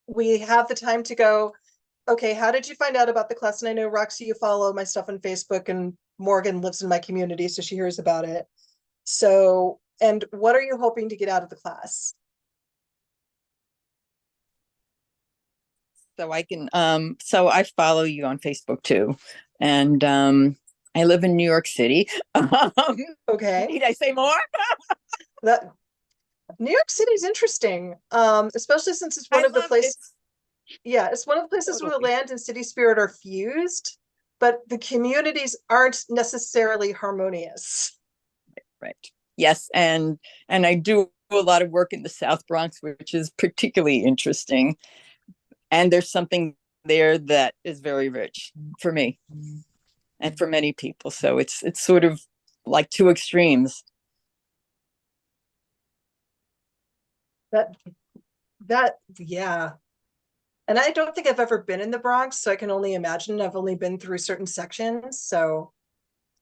we have the time to go, okay, how did you find out about the class? And I know, Roxy, you follow my stuff on Facebook, and Morgan lives in my community, so she hears about it. So, and what are you hoping to get out of the class? So I can so I follow you on Facebook too. And I live in New York City. Okay. Need I say more? That New York City is interesting, especially since it's one I of the love places, it's yeah, it's one of the places where the totally land and city spirit are fused, but the communities aren't necessarily harmonious. right. Yes, and I do a lot of work in the South Bronx, which is particularly interesting. And there's something there that is very rich for me and for many people. So it's sort of like two extremes. That yeah. And I don't think I've ever been in the Bronx, so I can only imagine. I've only been through certain sections. So,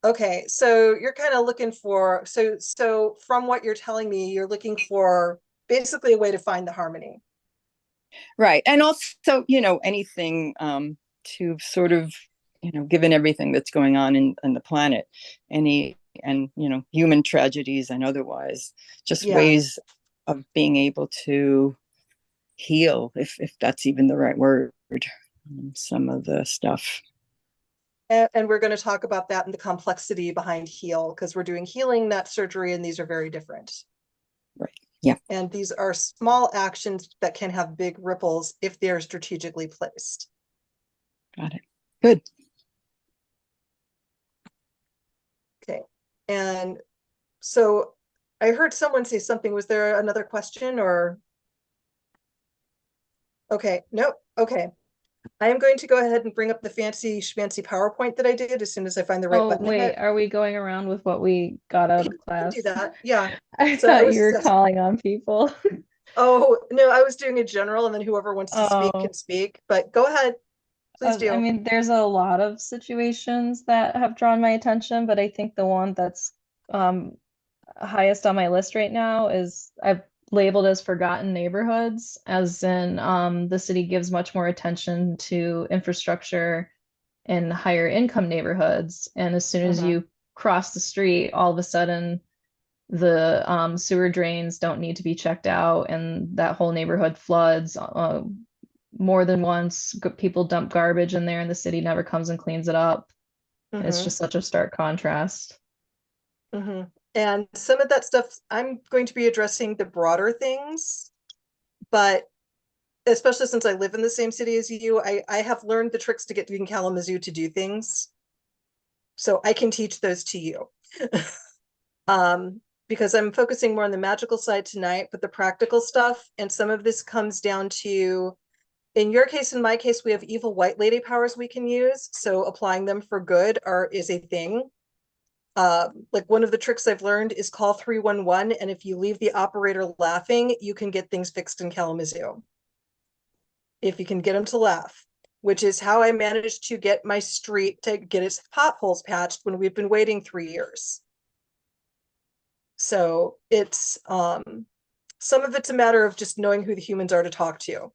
okay. So you're kind of looking for, so from what you're telling me, you're looking for basically a way to find the harmony. Right. And also, anything to sort of, given everything that's going on in the planet, any and human tragedies and otherwise, just Yeah. ways of being able to heal, if that's even the right word, some of the stuff. And we're going to talk about that and the complexity behind heal, because we're doing healing, not surgery, and these are very different. Right. Yeah. And these are small actions that can have big ripples if they're strategically placed. Got it. Good. Okay. And so I heard someone say something. Was there another question or? Okay. Nope. Okay. I am going to go ahead and bring up the fancy schmancy PowerPoint that I did as soon as I find the right Oh, button to wait, hit. are we going around with what we got out You of can do class? that. Yeah. I So I thought you was were just, calling on people. oh, no, I was doing a general, and then whoever wants to speak Oh, can speak, but go ahead. Please I do. mean, there's a lot of situations that have drawn my attention, but I think the one that's um highest on my list right now is I've labeled as forgotten neighborhoods, as in the city gives much more attention to infrastructure in higher income neighborhoods. And as soon as Mhm. you cross the street, all of a sudden the sewer drains don't need to be checked out, and that whole neighborhood floods more than once. People dump garbage in there, and the city never comes and cleans it up. And it's Mhm. just such a stark contrast. Mhm. And some of that stuff, I'm going to be addressing the broader things, but especially since I live in the same city as you, I have learned the tricks to get in Kalamazoo to do things. So I can teach those to you. Because I'm focusing more on the magical side tonight, but the practical stuff, and some of this comes down to, in your case, in my case, we have evil white lady powers we can use. So applying them for good is a thing. Like one of the tricks I've learned is call 311, and if you leave the operator laughing, you can get things fixed in Kalamazoo. If you can get them to laugh, which is how I managed to get my street to get its potholes patched when we've been waiting 3 years. So it's some of it's a matter of just knowing who the humans are to talk to.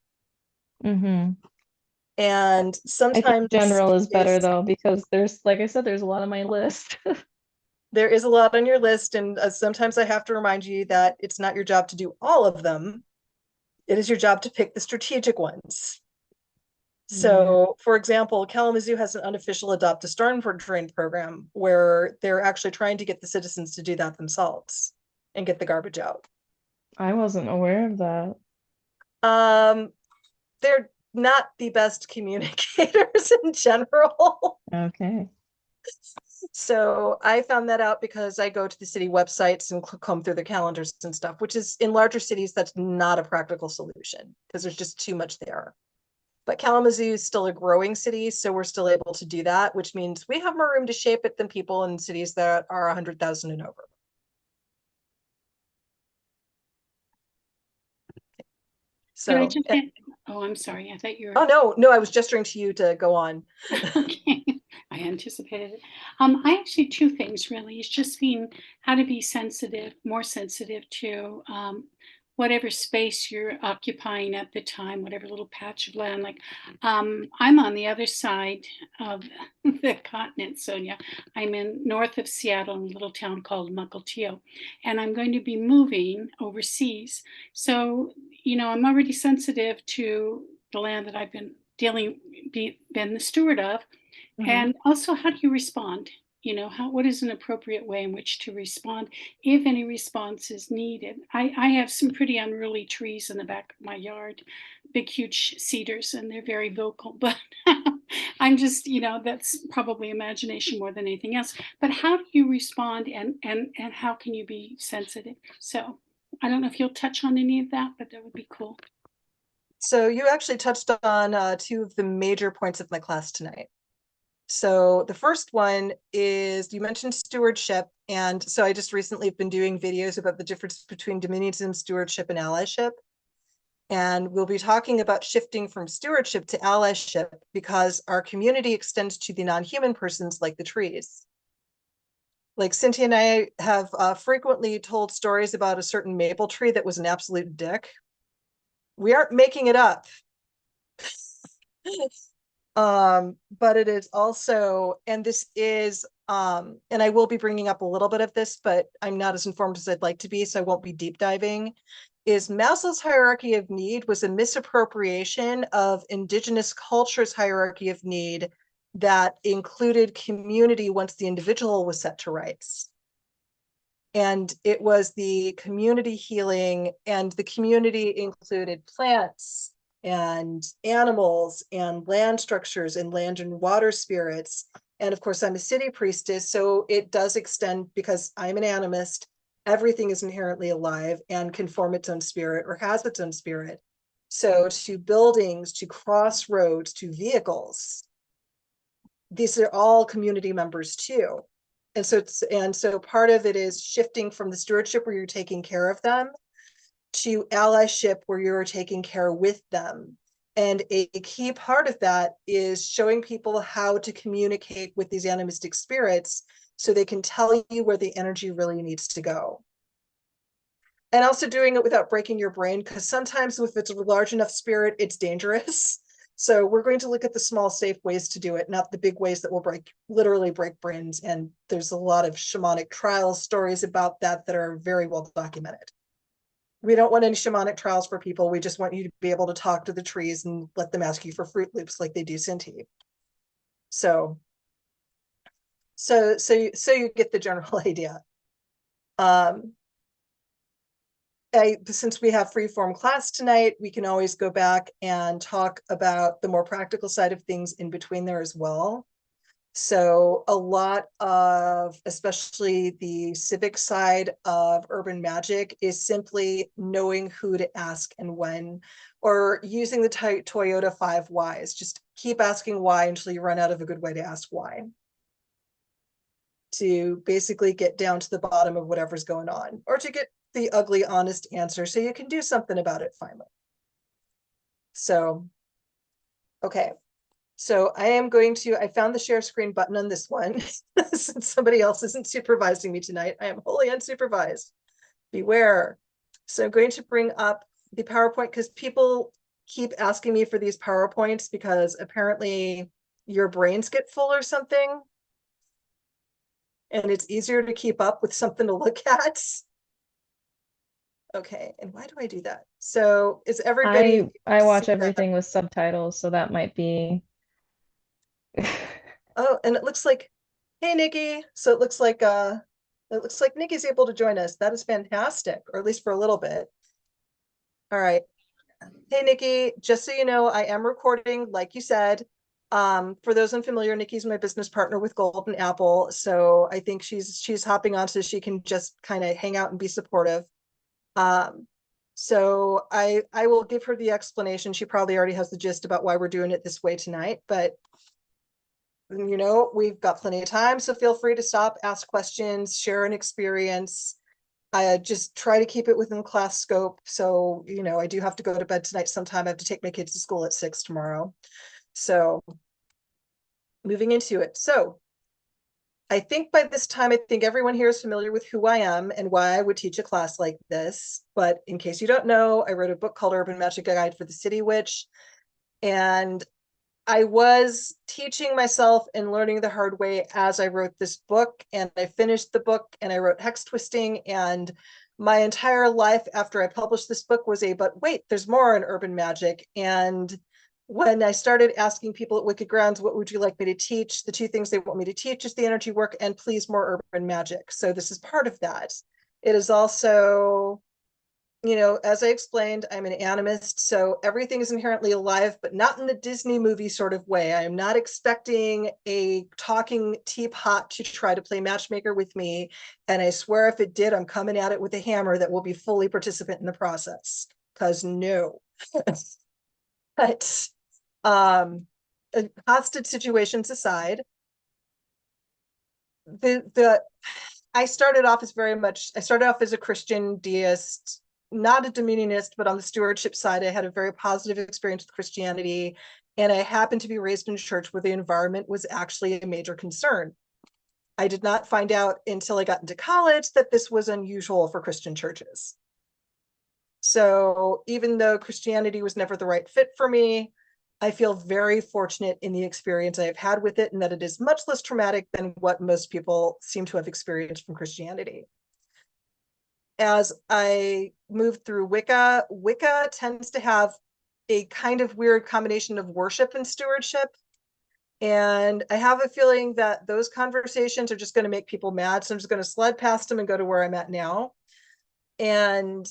Hmm. And I think sometimes general it is better is, though, because there's, like I said, there's a lot on my list. there is a lot on your list, and sometimes I have to remind you that it's not your job to do all of them. It is your job to pick the strategic ones. Yeah. So, for example, Kalamazoo has an unofficial adopt a storm drain program where they're actually trying to get the citizens to do that themselves and get the garbage out. I wasn't aware of that. Um, they're not the best communicators in general. Okay. So I found that out because I go to the city websites and comb through their calendars and stuff, which is, in larger cities, that's not a practical solution because there's just too much there. But Kalamazoo is still a growing city, so we're still able to do that, which means we have more room to shape it than people in cities that are 100,000 and over. Could I So, just add? Oh, I'm sorry. I thought you oh were no, I was gesturing to you to go on. okay. I anticipated it. I actually two things really. It's just being how to be sensitive, more sensitive to whatever space you're occupying at the time, whatever little patch of land. Like, I'm on the other side of the continent, Sonia. I'm in north of Seattle in a little town called Mukilteo, and I'm going to be moving overseas. So, I'm already sensitive to the land that I've been been the steward of. And also, how do you respond? What is an appropriate way in which to respond, if any response is needed? I have some pretty unruly trees in the back of my yard, big, huge cedars, and they're very vocal, but I'm just, that's probably imagination more than anything else. But how do you respond, and how can you be sensitive? So I don't know if you'll touch on any of that, but that would be cool. So you actually touched on two of the major points of my class tonight. So the first one is, you mentioned stewardship. And so I just recently have been doing videos about the difference between dominionism, stewardship, and allyship. And we'll be talking about shifting from stewardship to allyship because our community extends to the non-human persons like the trees. Like Cynthia and I have frequently told stories about a certain maple tree that was an absolute dick. We aren't making it up. But it is also, and this is, and I will be bringing up a little bit of this, but I'm not as informed as I'd like to be, so I won't be deep diving, is Maslow's hierarchy of need was a misappropriation of indigenous culture's hierarchy of need that included community once the individual was set to rights. And it was the community healing, and the community included plants and animals and land structures and land and water spirits. And of course, I'm a city priestess, so it does extend, because I'm an animist, everything is inherently alive and can form its own spirit or has its own spirit. So to buildings, to crossroads, to vehicles, these are all community members too. And so part of it is shifting from the stewardship where you're taking care of them to allyship where you're taking care with them. And a key part of that is showing people how to communicate with these animistic spirits so they can tell you where the energy really needs to go. And also doing it without breaking your brain, because sometimes if it's a large enough spirit, it's dangerous. So we're going to look at the small, safe ways to do it, not the big ways that will literally break brains. And there's a lot of shamanic trial stories about that are very well documented. We don't want any shamanic trials for people. We just want you to be able to talk to the trees and let them ask you for Fruit Loops like they do Cinti. So you get the general idea. Since we have free-form class tonight, we can always go back and talk about the more practical side of things in between there as well. So a lot of, especially the civic side of urban magic, is simply knowing who to ask and when, or using the Toyota 5 whys. Just keep asking why until you run out of a good way to ask why, to basically get down to the bottom of whatever's going on, or to get the ugly, honest answer so you can do something about it finally. So, okay. So I found the share screen button on this one since somebody else isn't supervising me tonight. I am wholly unsupervised. Beware. So I'm going to bring up the PowerPoint because people keep asking me for these PowerPoints because apparently your brains get full or something. And it's easier to keep up with something to look at. Okay, and why do I do that? So is everybody? I watch everything with subtitles, so that might be. Oh, and it looks like, hey Nikki. So it looks like Nikki's able to join us. That is fantastic, or at least for a little bit. All right. Hey Nikki, just so you know, I am recording, like you said. For those unfamiliar, Nikki's my business partner with Golden Apple. So I think she's hopping on so she can just kind of hang out and be supportive. So I will give her the explanation. She probably already has the gist about why we're doing it this way tonight, but we've got plenty of time, so feel free to stop, ask questions, share an experience. I just try to keep it within class scope. So, I do have to go to bed tonight sometime. I have to take my kids to school at 6 tomorrow. So moving into it. So I think by this time, I think everyone here is familiar with who I am and why I would teach a class like this. But in case you don't know, I wrote a book called Urban Magic Guide for the City Witch. And I was teaching myself and learning the hard way as I wrote this book. And I finished the book and I wrote Hex Twisting. And my entire life after I published this book was but wait, there's more in urban magic. And when I started asking people at Wicked Grounds, what would you like me to teach? The two things they want me to teach is the energy work and please more urban magic. So this is part of that. It is also, as I explained, I'm an animist, so everything is inherently alive, but not in the Disney movie sort of way. I am not expecting a talking teapot to try to play matchmaker with me. And I swear if it did, I'm coming at it with a hammer that will be fully participant in the process, because no. But hostage situations aside, I started off as a Christian deist, not a dominionist, but on the stewardship side, I had a very positive experience with Christianity. And I happened to be raised in a church where the environment was actually a major concern. I did not find out until I got into college that this was unusual for Christian churches. So even though Christianity was never the right fit for me, I feel very fortunate in the experience I've had with it and that it is much less traumatic than what most people seem to have experienced from Christianity. As I moved through Wicca, Wicca tends to have a kind of weird combination of worship and stewardship. And I have a feeling that those conversations are just going to make people mad. So I'm just going to slide past them and go to where I'm at now. And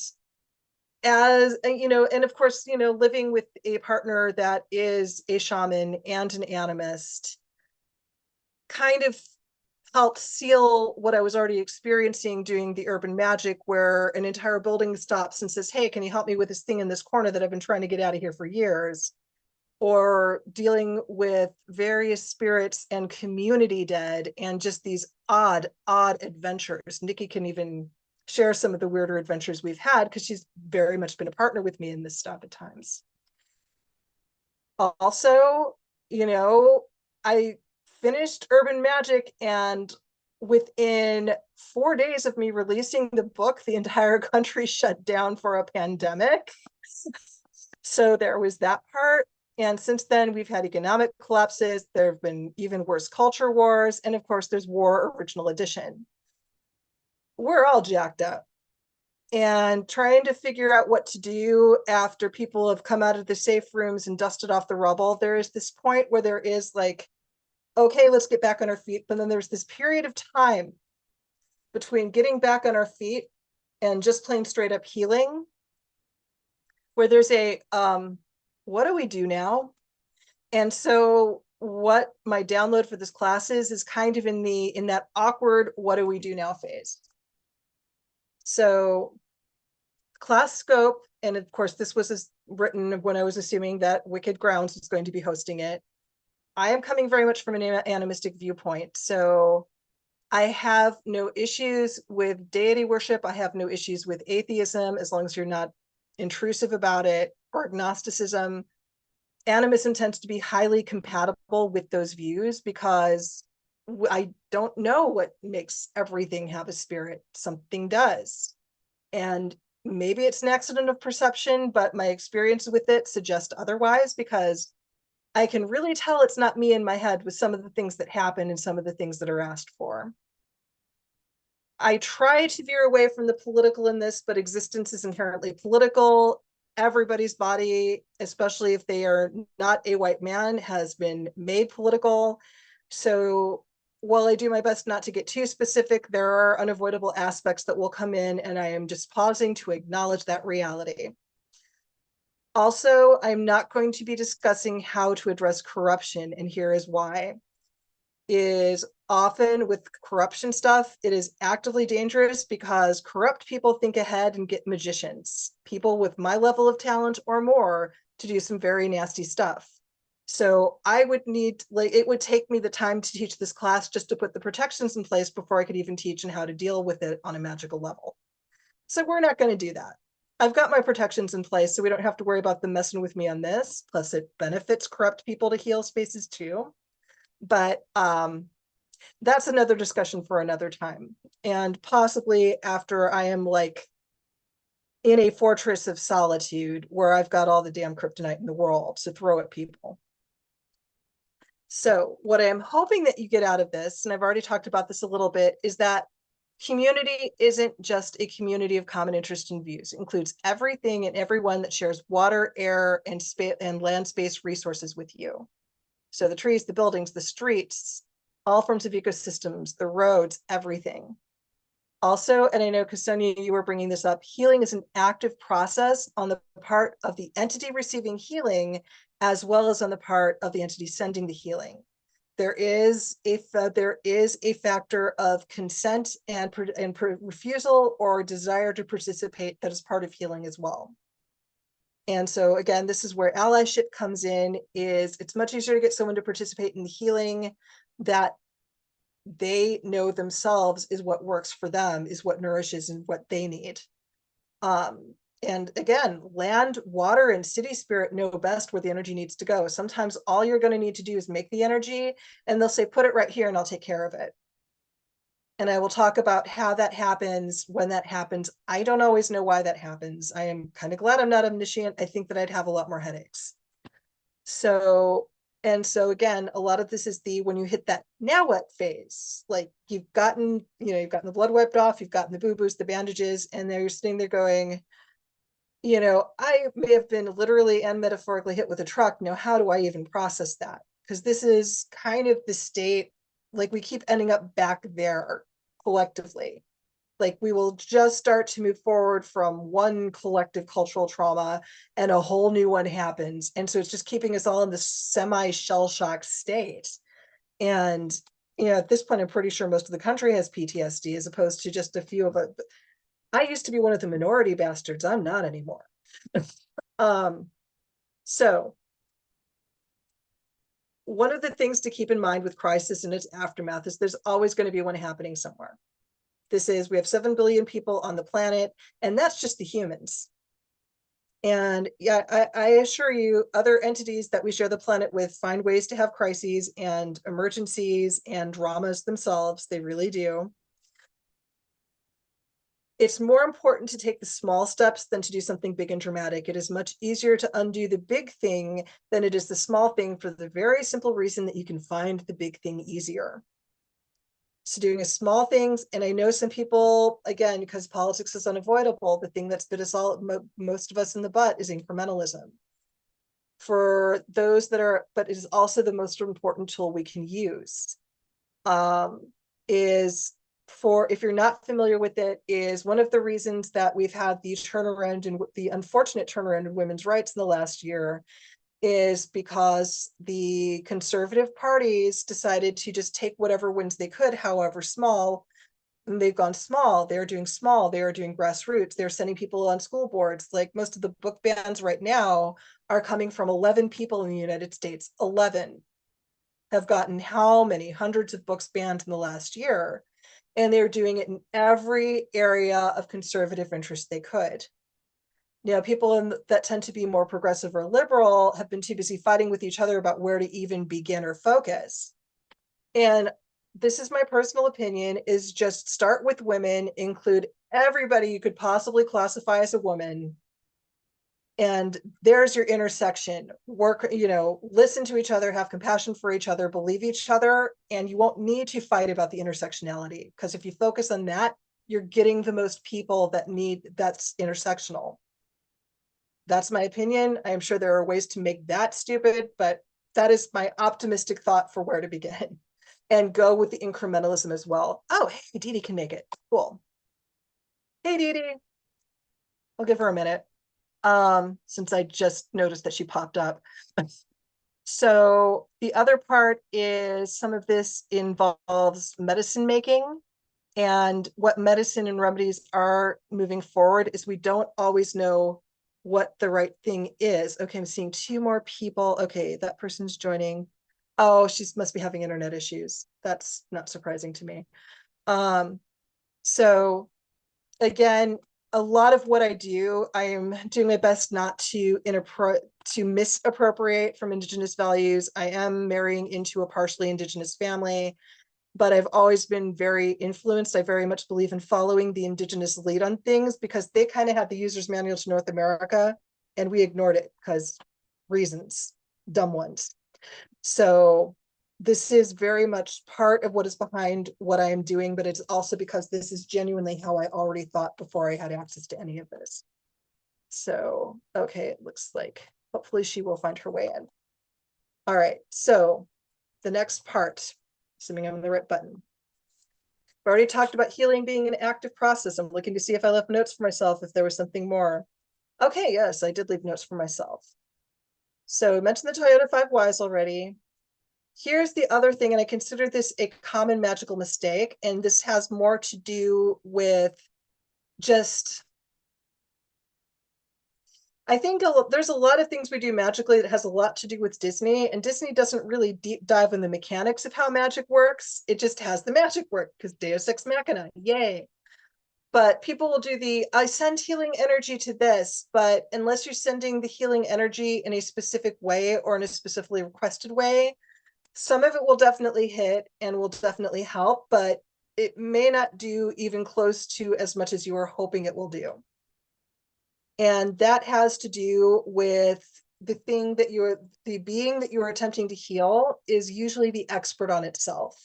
and of course, living with a partner that is a shaman and an animist kind of helped seal what I was already experiencing doing the urban magic, where an entire building stops and says, hey, can you help me with this thing in this corner that I've been trying to get out of here for years? Or dealing with various spirits and community dead and just these odd adventures. Nikki can even share some of the weirder adventures we've had because she's very much been a partner with me in this stuff at times. Also, I finished Urban Magic, and within 4 days of me releasing the book, the entire country shut down for a pandemic. So there was that part. And since then, we've had economic collapses. There have been even worse culture wars. And of course, there's War Original Edition. We're all jacked up. And trying to figure out what to do after people have come out of the safe rooms and dusted off the rubble, there is this point where there is like, okay, let's get back on our feet. But then there's this period of time between getting back on our feet and just plain straight up healing, where there's a, what do we do now? And so what my download for this class is kind of in that awkward, what do we do now phase. So class scope, and of course this was written when I was assuming that Wicked Grounds was going to be hosting it. I am coming very much from an animistic viewpoint. So I have no issues with deity worship. I have no issues with atheism, as long as you're not intrusive about it, or agnosticism. Animism tends to be highly compatible with those views because I don't know what makes everything have a spirit. Something does. And maybe it's an accident of perception, but my experience with it suggests otherwise, because I can really tell it's not me in my head with some of the things that happen and some of the things that are asked for. I try to veer away from the political in this, but existence is inherently political. Everybody's body, especially if they are not a white man, has been made political. So while I do my best not to get too specific, there are unavoidable aspects that will come in, and I am just pausing to acknowledge that reality. Also, I'm not going to be discussing how to address corruption, and here is why. Is often with corruption stuff, it is actively dangerous because corrupt people think ahead and get magicians, people with my level of talent or more, to do some very nasty stuff. So I would need, it would take me the time to teach this class just to put the protections in place before I could even teach and how to deal with it on a magical level. So we're not going to do that. I've got my protections in place, so we don't have to worry about them messing with me on this. Plus it benefits corrupt people to heal spaces too. But That's another discussion for another time. And possibly after I am like in a fortress of solitude where I've got all the damn kryptonite in the world to throw at people. So what I'm hoping that you get out of this, and I've already talked about this a little bit, is that community isn't just a community of common interest and views. It includes everything and everyone that shares water, air, and space and land space resources with you. So the trees, the buildings, the streets, all forms of ecosystems, the roads, everything. Also, and I know, Sonia, you were bringing this up, healing is an active process on the part of the entity receiving healing, as well as on the part of the entity sending the healing. There is a factor of consent and refusal or desire to participate that is part of healing as well. And so again, this is where allyship comes in. Is it's much easier to get someone to participate in the healing that they know themselves is what works for them, is what nourishes and what they need. And again, land, water, and city spirit know best where the energy needs to go. Sometimes all you're going to need to do is make the energy, and they'll say, put it right here and I'll take care of it. And I will talk about how that happens, when that happens. I don't always know why that happens. I am kind of glad I'm not omniscient. I think that I'd have a lot more headaches. So, and so again, a lot of this is when you hit that now what phase, like you've gotten the blood wiped off, you've gotten the boo-boos, the bandages, and then you're sitting there going, I may have been literally and metaphorically hit with a truck. Now, how do I even process that? Because this is kind of the state, like we keep ending up back there collectively. Like we will just start to move forward from one collective cultural trauma and a whole new one happens. And so it's just keeping us all in this semi shell shock state. And, at this point, I'm pretty sure most of the country has PTSD as opposed to just a few of us. I used to be one of the minority bastards. I'm not anymore. So one of the things to keep in mind with crisis and its aftermath is there's always going to be one happening somewhere. We have 7 billion people on the planet, and that's just the humans. And yeah, I assure you, other entities that we share the planet with find ways to have crises and emergencies and dramas themselves. They really do. It's more important to take the small steps than to do something big and dramatic. It is much easier to undo the big thing than it is the small thing, for the very simple reason that you can find the big thing easier. So doing a small things, and I know some people, again, because politics is unavoidable, the thing that's bit us all, most of us in the butt, is incrementalism. For those that are, but it is also the most important tool we can use. If you're not familiar with it, is one of the reasons that we've had the turnaround and the unfortunate turnaround in women's rights in the last year is because the conservative parties decided to just take whatever wins they could, however small, and they've gone small. They're doing small. They are doing grassroots. They're sending people on school boards. Like most of the book bans right now are coming from 11 people in the United States. 11 have gotten how many hundreds of books banned in the last year. And they're doing it in every area of conservative interest they could. People that tend to be more progressive or liberal have been too busy fighting with each other about where to even begin or focus. And this is my personal opinion, is just start with women, include everybody you could possibly classify as a woman. And there's your intersection. Work, listen to each other, have compassion for each other, believe each other, and you won't need to fight about the intersectionality. Because if you focus on that, you're getting the most people that's intersectional. That's my opinion. I'm sure there are ways to make that stupid, but that is my optimistic thought for where to begin. And go with the incrementalism as well. Oh, hey, Dee Dee can make it. Cool. Hey, Dee Dee. I'll give her a minute. Since I just noticed that she popped up. So the other part is some of this involves medicine making. And what medicine and remedies are moving forward is we don't always know what the right thing is. Okay, I'm seeing 2 more people. Okay, that person's joining. Oh, she must be having internet issues. That's not surprising to me. So again, a lot of what I do, I am doing my best not to misappropriate from Indigenous values. I am marrying into a partially Indigenous family. but I've always been very influenced. I very much believe in following the indigenous lead on things because they kind of had the user's manual to North America and we ignored it because reasons, dumb ones. So this is very much part of what is behind what I am doing, but it's also because this is genuinely how I already thought before I had access to any of this. So, okay, it looks like hopefully she will find her way in. All right, so the next part, assuming I'm on the right button. I've already talked about healing being an active process. I'm looking to see if I left notes for myself, if there was something more. Okay, yes, I did leave notes for myself. So I mentioned the Toyota 5Ys already. Here's the other thing, and I consider this a common magical mistake, and this has more to do with just, I think there's a lot of things we do magically that has a lot to do with Disney, and Disney doesn't really deep dive in the mechanics of how magic works. It just has the magic work because Deus Ex Machina, yay. But people will do the, I send healing energy to this, but unless you're sending the healing energy in a specific way or in a specifically requested way, some of it will definitely hit and will definitely help, but it may not do even close to as much as you are hoping it will do. And that has to do with the thing that the being that you're attempting to heal is usually the expert on itself.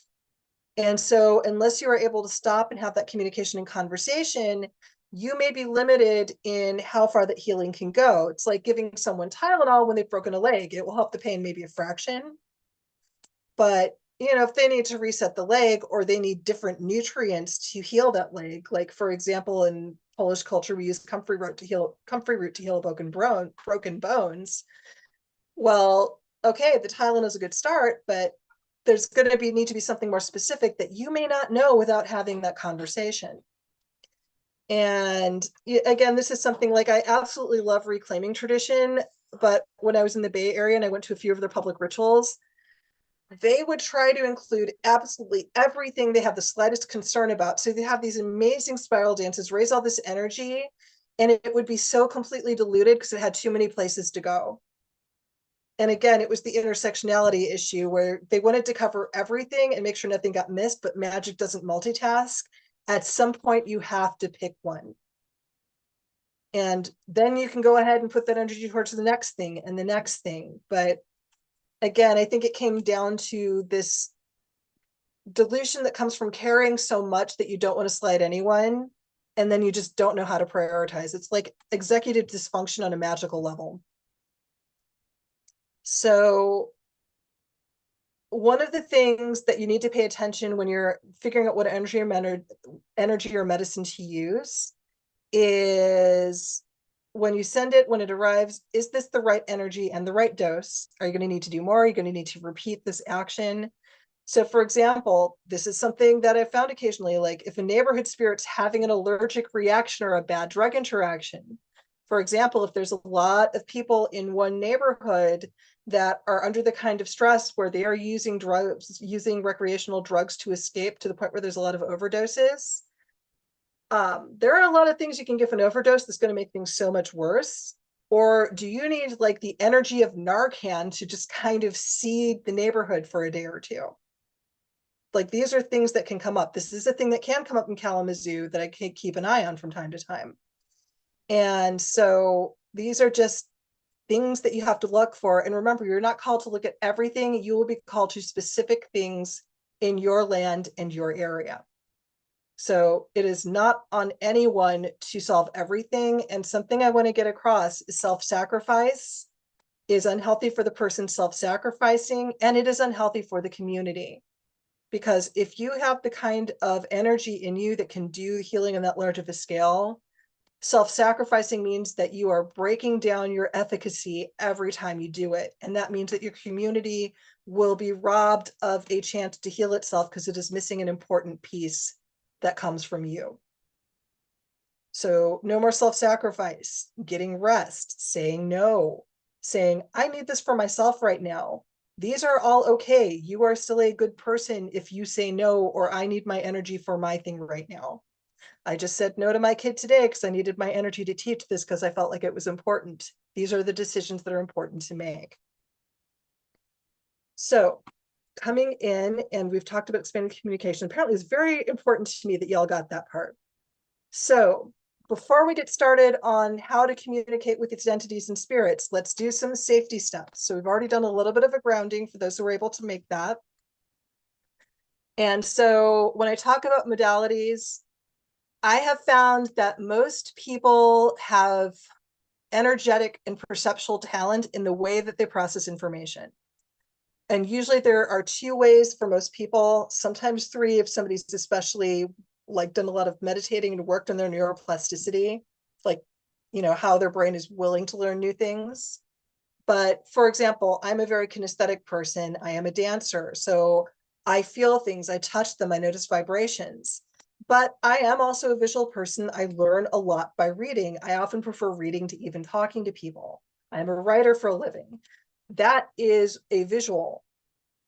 And so unless you are able to stop and have that communication and conversation, you may be limited in how far that healing can go. It's like giving someone Tylenol when they've broken a leg. It will help the pain maybe a fraction. But, you know, if they need to reset the leg or they need different nutrients to heal that leg, like for example, in Polish culture, we use comfrey root to heal broken bones. Well, okay, the Tylenol is a good start, but there's going to need to be something more specific that you may not know without having that conversation. And again, this is something like I absolutely love reclaiming tradition, but when I was in the Bay Area and I went to a few of their public rituals, they would try to include absolutely everything they have the slightest concern about. So they have these amazing spiral dances, raise all this energy, and it would be so completely diluted because it had too many places to go. And again, it was the intersectionality issue where they wanted to cover everything and make sure nothing got missed, but magic doesn't multitask. At some point, you have to pick one. And then you can go ahead and put that energy towards the next thing and the next thing. But again, I think it came down to this dilution that comes from caring so much that you don't want to slight anyone. And then you just don't know how to prioritize. It's like executive dysfunction on a magical level. So one of the things that you need to pay attention when you're figuring out what energy or medicine to use is when you send it, when it arrives, is this the right energy and the right dose? Are you going to need to do more? Are you going to need to repeat this action? So for example, this is something that I've found occasionally, like if a neighborhood spirit's having an allergic reaction or a bad drug interaction, for example, if there's a lot of people in one neighborhood that are under the kind of stress where they are using recreational drugs to escape to the point where there's a lot of overdoses, there are a lot of things you can give an overdose that's going to make things so much worse. Or do you need like the energy of Narcan to just kind of seed the neighborhood for a day or two? Like these are things that can come up. This is a thing that can come up in Kalamazoo that I can keep an eye on from time to time. And so these are just things that you have to look for. And remember, you're not called to look at everything. You will be called to specific things in your land and your area. So it is not on anyone to solve everything. And something I want to get across is self-sacrifice is unhealthy for the person self-sacrificing, and it is unhealthy for the community. Because if you have the kind of energy in you that can do healing on that large of a scale, self-sacrificing means that you are breaking down your efficacy every time you do it. And that means that your community will be robbed of a chance to heal itself because it is missing an important piece that comes from you. So no more self-sacrifice, getting rest, saying no, saying, I need this for myself right now. These are all okay. You are still a good person if you say no, or I need my energy for my thing right now. I just said no to my kid today because I needed my energy to teach this because I felt like it was important. These are the decisions that are important to make. So coming in, and we've talked about expanded communication. Apparently it's very important to me that y'all got that part. So before we get started on how to communicate with its entities and spirits, let's do some safety steps. So we've already done a little bit of a grounding for those who were able to make that. And so when I talk about modalities, I have found that most people have energetic and perceptual talent in the way that they process information. And usually there are two ways for most people, sometimes three if somebody's especially like done a lot of meditating and worked on their neuroplasticity, like, you know, how their brain is willing to learn new things. But for example, I'm a very kinesthetic person. I am a dancer. So I feel things, I touch them, I notice vibrations. But I am also a visual person. I learn a lot by reading. I often prefer reading to even talking to people. I'm a writer for a living. That is a visual.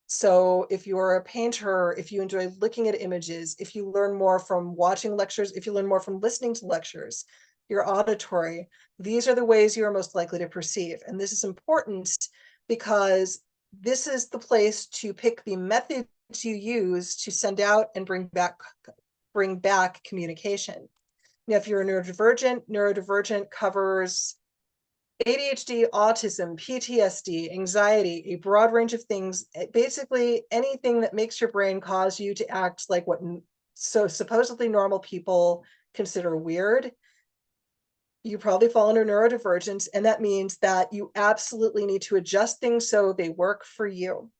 So if you're a painter, if you enjoy looking at images, if you learn more from watching lectures, if you learn more from listening to lectures, you're auditory, these are the ways you are most likely to perceive. And this is important because this is the place to pick the methods you use to send out and bring back communication. Now, if you're a neurodivergent covers ADHD, autism, PTSD, anxiety, a broad range of things, basically anything that makes your brain cause you to act like what so supposedly normal people consider weird. You probably fall under neurodivergence, and that means that you absolutely need to adjust things so they work for you.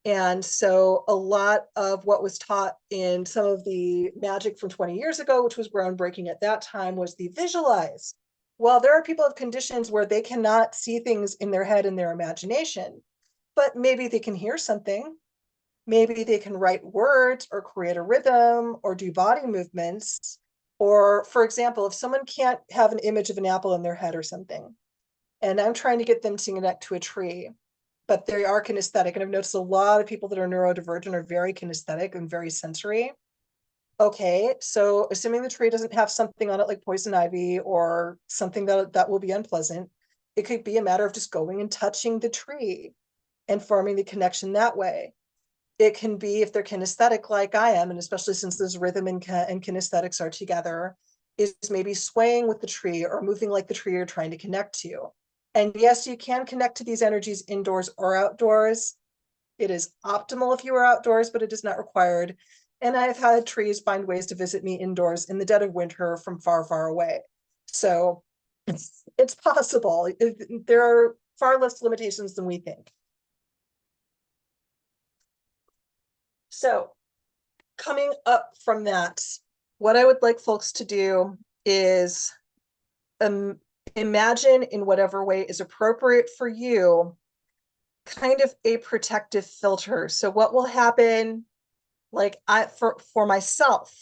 And so a lot of what was taught in some of the magic from 20 years ago, which was groundbreaking at that time, was the visualize. Well, there are people with conditions where they cannot see things in their head and their imagination, but maybe they can hear something. Maybe they can write words or create a rhythm or do body movements. Or, for example, if someone can't have an image of an apple in their head or something, and I'm trying to get them to connect to a tree, but they are kinesthetic. And I've noticed a lot of people that are neurodivergent are very kinesthetic and very sensory. Okay, so assuming the tree doesn't have something on it like poison ivy or something that will be unpleasant, it could be a matter of just going and touching the tree and forming the connection that way. It can be, if they're kinesthetic like I am, and especially since there's rhythm and kinesthetics are together, is maybe swaying with the tree or moving like the tree you're trying to connect to. And yes, you can connect to these energies indoors or outdoors. It is optimal if you are outdoors, but it is not required. And I've had trees find ways to visit me indoors in the dead of winter from far, far away. So it's possible. There are far less limitations than we think. So coming up from that, what I would like folks to do is imagine in whatever way is appropriate for you, kind of a protective filter. So what will happen, like for myself,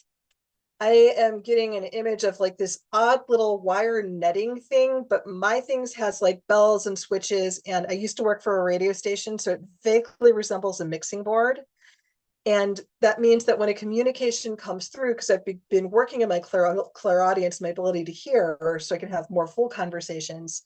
I am getting an image of like this odd little wire netting thing, but my things has like bells and switches. And I used to work for a radio station, so it vaguely resembles a mixing board. And that means that when a communication comes through, because I've been working in my clairaudience, my ability to hear, so I can have more full conversations,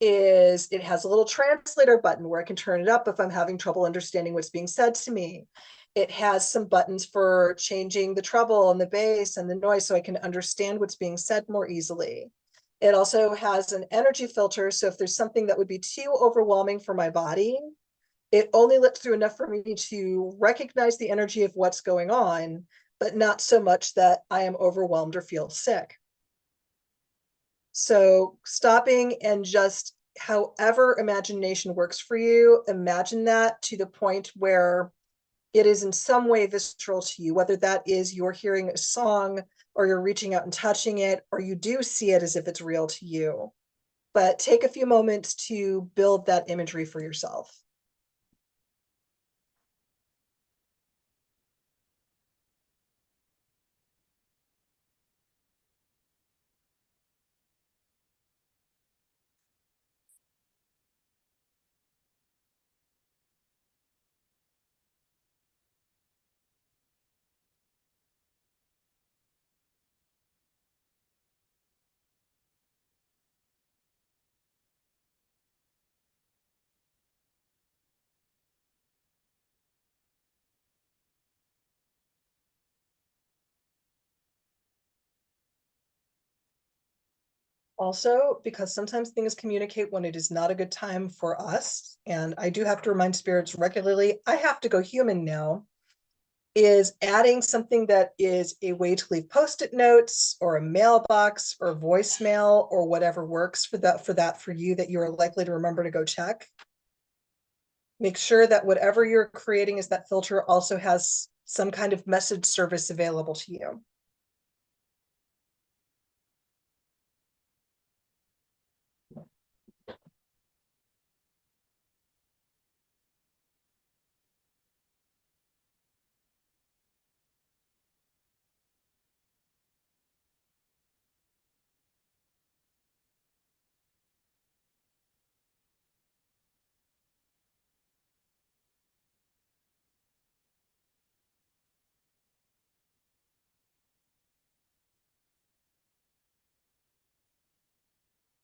is it has a little translator button where I can turn it up if I'm having trouble understanding what's being said to me. It has some buttons for changing the treble and the bass and the noise so I can understand what's being said more easily. It also has an energy filter, so if there's something that would be too overwhelming for my body, it only lets through enough for me to recognize the energy of what's going on, but not so much that I am overwhelmed or feel sick. So stopping and just however imagination works for you, imagine that to the point where it is in some way visceral to you, whether that is you're hearing a song or you're reaching out and touching it, or you do see it as if it's real to you. But take a few moments to build that imagery for yourself. also, because sometimes things communicate when it is not a good time for us, and I do have to remind spirits regularly, I have to go human now, is adding something that is a way to leave post-it notes or a mailbox or voicemail or whatever works for you that you're likely to remember to go check. Make sure that whatever you're creating as that filter also has some kind of message service available to you.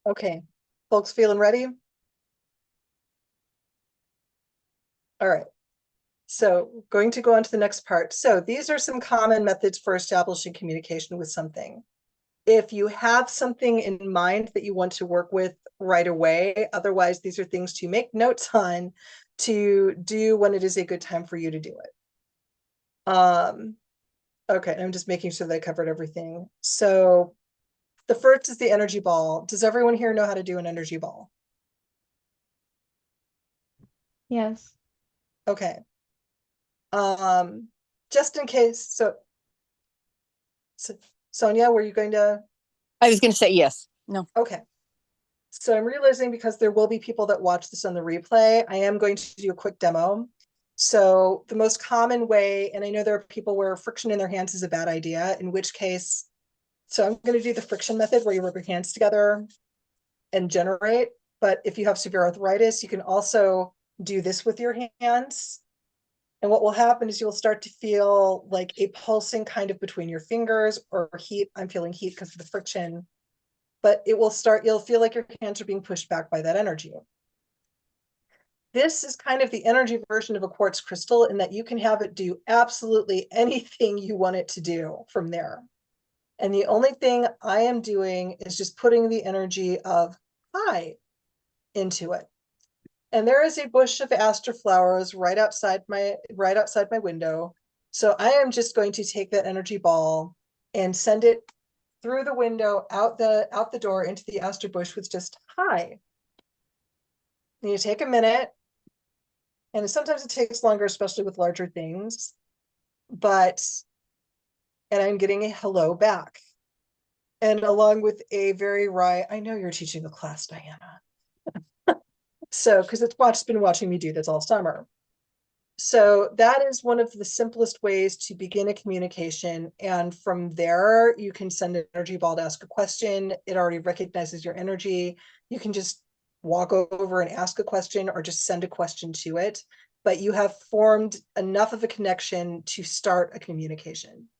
Okay, folks feeling ready? All right. So going to go on to the next part. So these are some common methods for establishing communication with something. If you have something in mind that you want to work with right away, otherwise these are things to make notes on to do when it is a good time for you to do it. Okay, I'm just making sure that I covered everything. So the first is the energy ball. Does everyone here know how to do an energy ball? Yes. Okay. Just in case, so Sonia, were you going to? I was going to say yes. No. Okay. So I'm realizing because there will be people that watch this on the replay, I am going to do a quick demo. So the most common way, and I know there are people where friction in their hands is a bad idea, in which case, so I'm going to do the friction method where you rub your hands together and generate. But if you have severe arthritis, you can also do this with your hands. And what will happen is you'll start to feel like a pulsing kind of between your fingers or heat. I'm feeling heat because of the friction, but it will start, you'll feel like your hands are being pushed back by that energy. This is kind of the energy version of a quartz crystal in that you can have it do absolutely anything you want it to do from there. And the only thing I am doing is just putting the energy of hi into it. And there is a bush of aster flowers right outside my window. So I am just going to take that energy ball and send it through the window out the door into the aster bush with just hi. And you take a minute, and sometimes it takes longer, especially with larger things, and I'm getting a hello back. And along with a very wry, I know you're teaching the class, Diana. So, because it's been watching me do this all summer. So that is one of the simplest ways to begin a communication. And from there, you can send an energy ball to ask a question. It already recognizes your energy. You can just walk over and ask a question or just send a question to it. But you have formed enough of a connection to start a communication.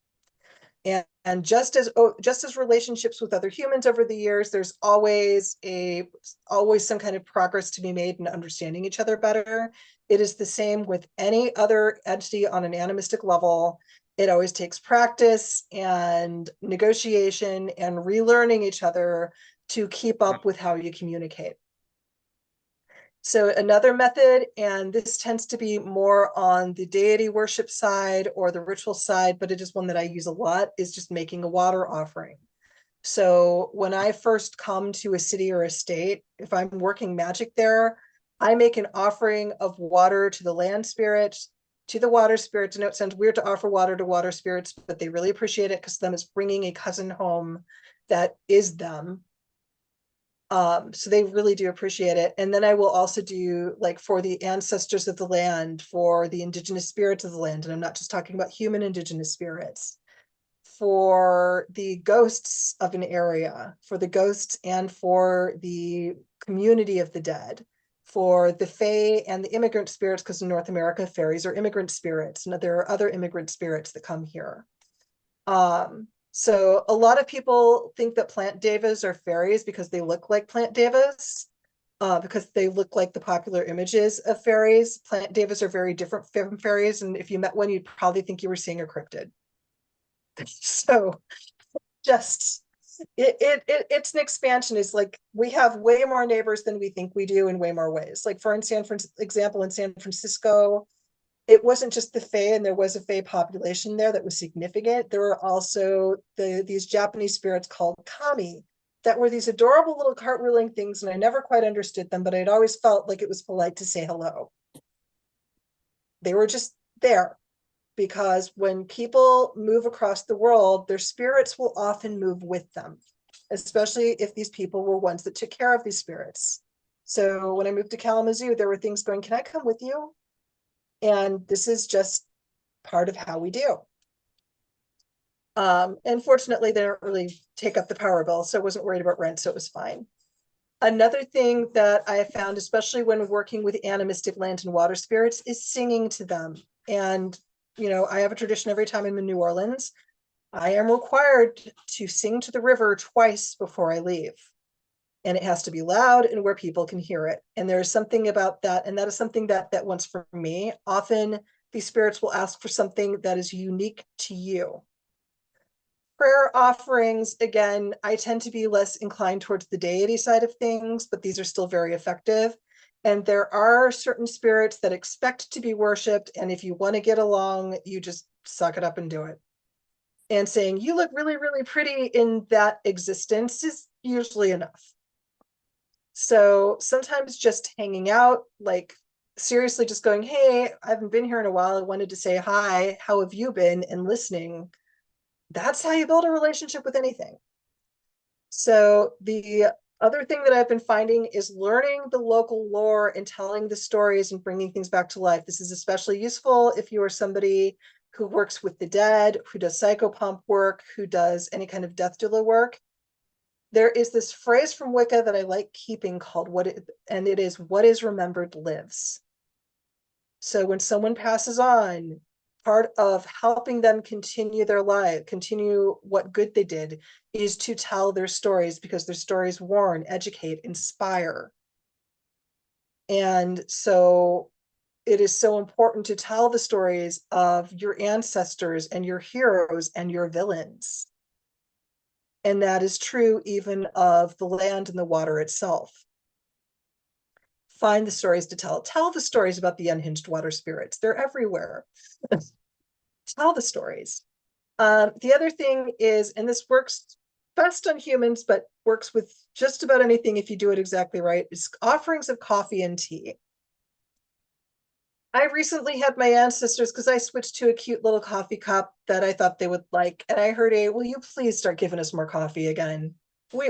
And just as relationships with other humans over the years, there's always some kind of progress to be made in understanding each other better. It is the same with any other entity on an animistic level. It always takes practice and negotiation and relearning each other to keep up with how you communicate. So another method, and this tends to be more on the deity worship side or the ritual side, but it is one that I use a lot, is just making a water offering. So when I first come to a city or a state, if I'm working magic there, I make an offering of water to the land spirit, to the water spirits. I know it sounds weird to offer water to water spirits, but they really appreciate it because them is bringing a cousin home that is them. So they really do appreciate it. And then I will also do, like, for the ancestors of the land, for the indigenous spirits of the land, and I'm not just talking about human indigenous spirits, for the ghosts of an area, for the ghosts and for the community of the dead, for the fae and the immigrant spirits, because in North America, fairies are immigrant spirits, and there are other immigrant spirits that come here. So a lot of people think that plant devas are fairies because they look like plant devas, because they look like the popular images of fairies. Plant devas are very different from fairies, and if you met one, you'd probably think you were seeing a cryptid. So just It's an expansion. It's like we have way more neighbors than we think we do in way more ways. Like for example, in San Francisco, it wasn't just the Fae, and there was a Fae population there that was significant. There were also these Japanese spirits called kami that were these adorable little cartwheeling things, and I never quite understood them, but I'd always felt like it was polite to say hello. They were just there because when people move across the world, their spirits will often move with them, especially if these people were ones that took care of these spirits. So when I moved to Kalamazoo, there were things going, can I come with you? And this is just part of how we do. And fortunately, they don't really take up the power bill, so I wasn't worried about rent, so it was fine. Another thing that I have found, especially when working with animistic land and water spirits, is singing to them. And, you know, I have a tradition every time I'm in New Orleans. I am required to sing to the river twice before I leave. And it has to be loud and where people can hear it. And there's something about that. And that is something that once for me, often these spirits will ask for something that is unique to you. Prayer offerings, again, I tend to be less inclined towards the deity side of things, but these are still very effective. And there are certain spirits that expect to be worshipped. And if you want to get along, you just suck it up and do it. And saying, you look really, really pretty in that existence is usually enough. So sometimes just hanging out, like seriously just going, hey, I haven't been here in a while. I wanted to say hi, how have you been? And listening. That's how you build a relationship with anything. So the other thing that I've been finding is learning the local lore and telling the stories and bringing things back to life. This is especially useful if you are somebody who works with the dead, who does psychopomp work, who does any kind of death doula work. There is this phrase from Wicca that I like keeping called what is remembered lives. So when someone passes on, part of helping them continue their life, continue what good they did, is to tell their stories, because their stories warn, educate, inspire. And so it is so important to tell the stories of your ancestors and your heroes and your villains. And that is true even of the land and the water itself. Find the stories to tell. Tell the stories about the unhinged water spirits. They're everywhere. Tell the stories. The other thing is, and this works best on humans, but works with just about anything if you do it exactly right, is offerings of coffee and tea. I recently had my ancestors, because I switched to a cute little coffee cup that I thought they would like, and I heard will you please start giving us more coffee again? We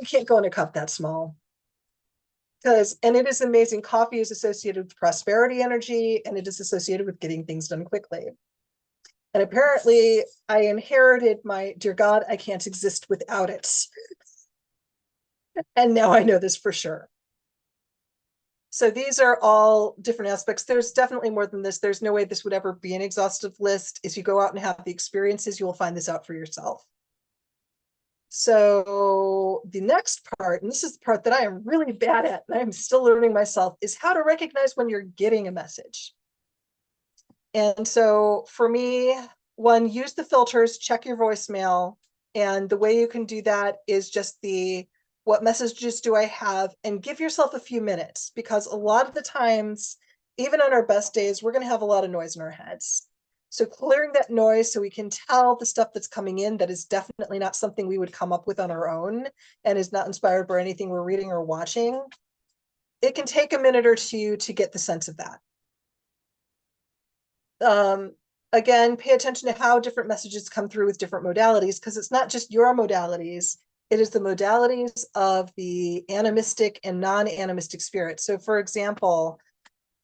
can't go in a cup that small. And it is amazing. Coffee is associated with prosperity energy, and it is associated with getting things done quickly. And apparently I inherited my, dear God, I can't exist without it. And now I know this for sure. So these are all different aspects. There's definitely more than this. There's no way this would ever be an exhaustive list. As you go out and have the experiences, you will find this out for yourself. So the next part, and this is the part that I am really bad at, and I'm still learning myself, is how to recognize when you're getting a message. And so for me, one, use the filters, check your voicemail. And the way you can do that is just what messages do I have, and give yourself a few minutes, because a lot of the times, even on our best days, we're going to have a lot of noise in our heads. So clearing that noise so we can tell the stuff that's coming in that is definitely not something we would come up with on our own and is not inspired by anything we're reading or watching. It can take a minute or two to get the sense of that. Again, pay attention to how different messages come through with different modalities, because it's not just your modalities, it is the modalities of the animistic and non-animistic spirits. So for example,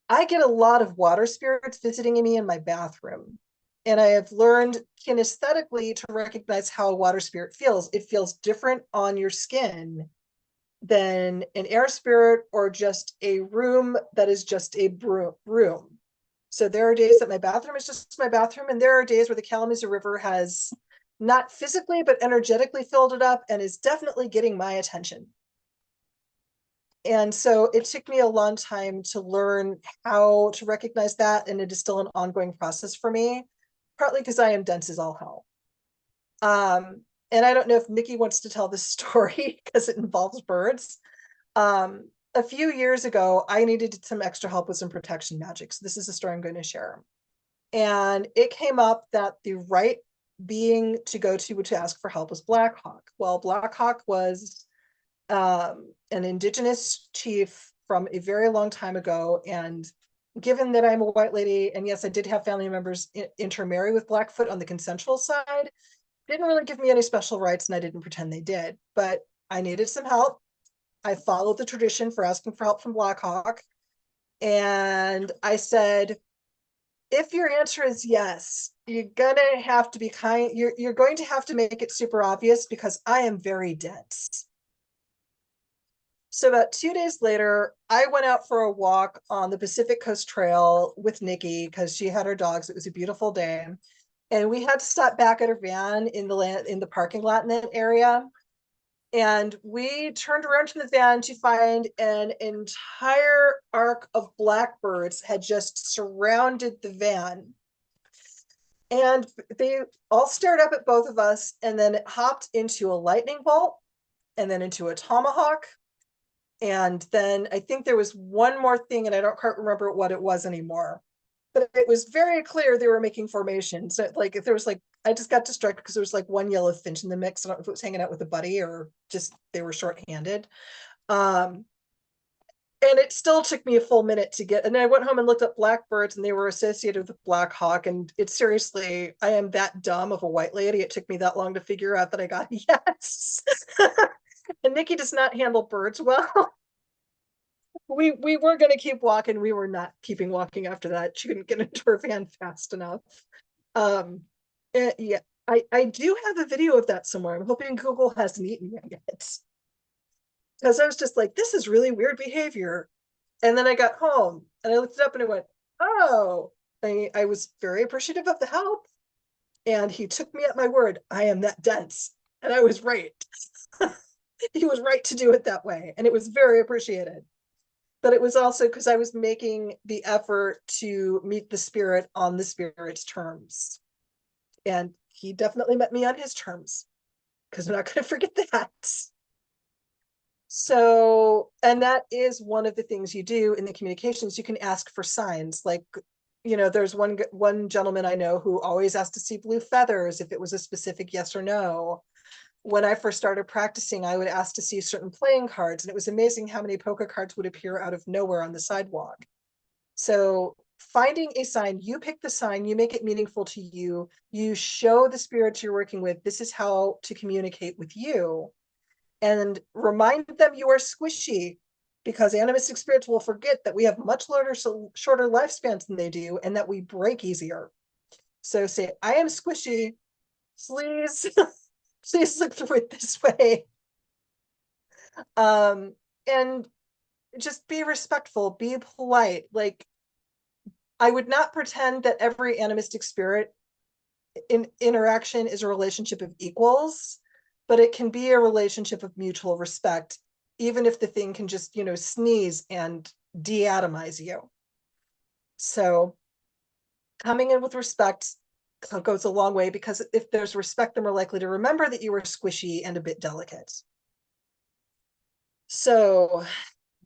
I get a lot of water spirits visiting me in my bathroom. And I have learned kinesthetically to recognize how a water spirit feels. It feels different on your skin than an air spirit or just a room that is just a room. So there are days that my bathroom is just my bathroom, and there are days where the Kalamazoo River has not physically, but energetically filled it up and is definitely getting my attention. And so it took me a long time to learn how to recognize that, and it is still an ongoing process for me, partly because I am dense as all hell. and I don't know if Nikki wants to tell this story because it involves birds. A few years ago, I needed some extra help with some protection magic. So this is a story I'm going to share. And it came up that the right being to go to ask for help was Black Hawk. Well, Black Hawk was an indigenous chief from a very long time ago. And given that I'm a white lady, and yes, I did have family members intermarry with Blackfoot on the consensual side, didn't really give me any special rights, and I didn't pretend they did. But I needed some help. I followed the tradition for asking for help from Black Hawk. And I said, if your answer is yes, you're gonna have to be kind, you're going to have to make it super obvious because I am very dense. So about 2 days later, I went out for a walk on the Pacific Coast Trail with Nikki because she had her dogs. It was a beautiful day. And we had to stop back at her van in the parking lot in that area. And we turned around from the van to find an entire arc of blackbirds had just surrounded the van. And they all stared up at both of us and then hopped into a lightning bolt and then into a tomahawk. And then I think there was one more thing, and I don't quite remember what it was anymore. But it was very clear they were making formations. So like if there was like, I just got distracted because there was like one yellow finch in the mix. I don't know if it was hanging out with a buddy or just they were shorthanded. And it still took me a full minute to get, and I went home and looked up blackbirds and they were associated with Black Hawk. And it's seriously, I am that dumb of a white lady. It took me that long to figure out that I got yes. And Nikki does not handle birds well. We were going to keep walking. We were not keeping walking after that. She couldn't get into her van fast enough. Yeah, I do have a video of that somewhere. I'm hoping Google hasn't eaten me yet. Because I was just like, this is really weird behavior. And then I got home and I looked it up and I went, oh, I was very appreciative of the help. And he took me at my word. I am that dense. And I was right. He was right to do it that way. And it was very appreciated. But it was also because I was making the effort to meet the spirit on the spirit's terms. And he definitely met me on his terms because I'm not going to forget that. So, and that is one of the things you do in the communications. You can ask for signs. Like, you know, there's one gentleman I know who always asked to see blue feathers if it was a specific yes or no. When I first started practicing, I would ask to see certain playing cards, and it was amazing how many poker cards would appear out of nowhere on the sidewalk. So finding a sign, you pick the sign, you make it meaningful to you, you show the spirits you're working with, this is how to communicate with you, and remind them you are squishy, because animistic spirits will forget that we have much shorter lifespans than they do, and that we break easier. So say, I am squishy, please. Please look through it this way. And just be respectful, be polite. Like, I would not pretend that every animistic spirit interaction is a relationship of equals, but it can be a relationship of mutual respect, even if the thing can just, you know, sneeze and de-atomize you. So coming in with respect goes a long way, because if there's respect, then we're likely to remember that you were squishy and a bit delicate. So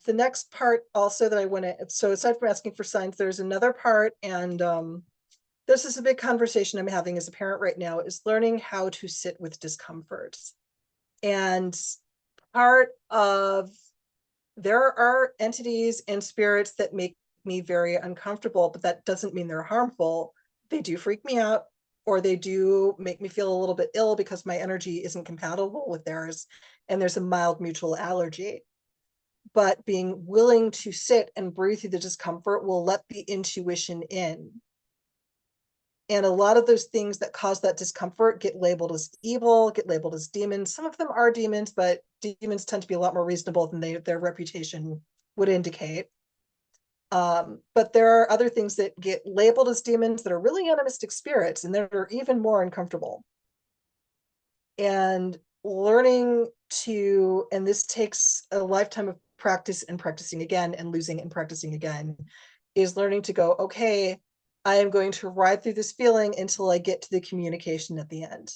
the next part also that I want to, so aside from asking for signs, there's another part, and this is a big conversation I'm having as a parent right now, is learning how to sit with discomfort. And part of, there are entities and spirits that make me very uncomfortable, but that doesn't mean they're harmful. They do freak me out, or they do make me feel a little bit ill because my energy isn't compatible with theirs, and there's a mild mutual allergy. But being willing to sit and breathe through the discomfort will let the intuition in. And a lot of those things that cause that discomfort get labeled as evil, get labeled as demons. Some of them are demons, but demons tend to be a lot more reasonable than their reputation would indicate. But there are other things that get labeled as demons that are really animistic spirits, and that are even more uncomfortable. And learning to, and this takes a lifetime of practice and practicing again and losing and practicing again, is learning to go, okay, I am going to ride through this feeling until I get to the communication at the end.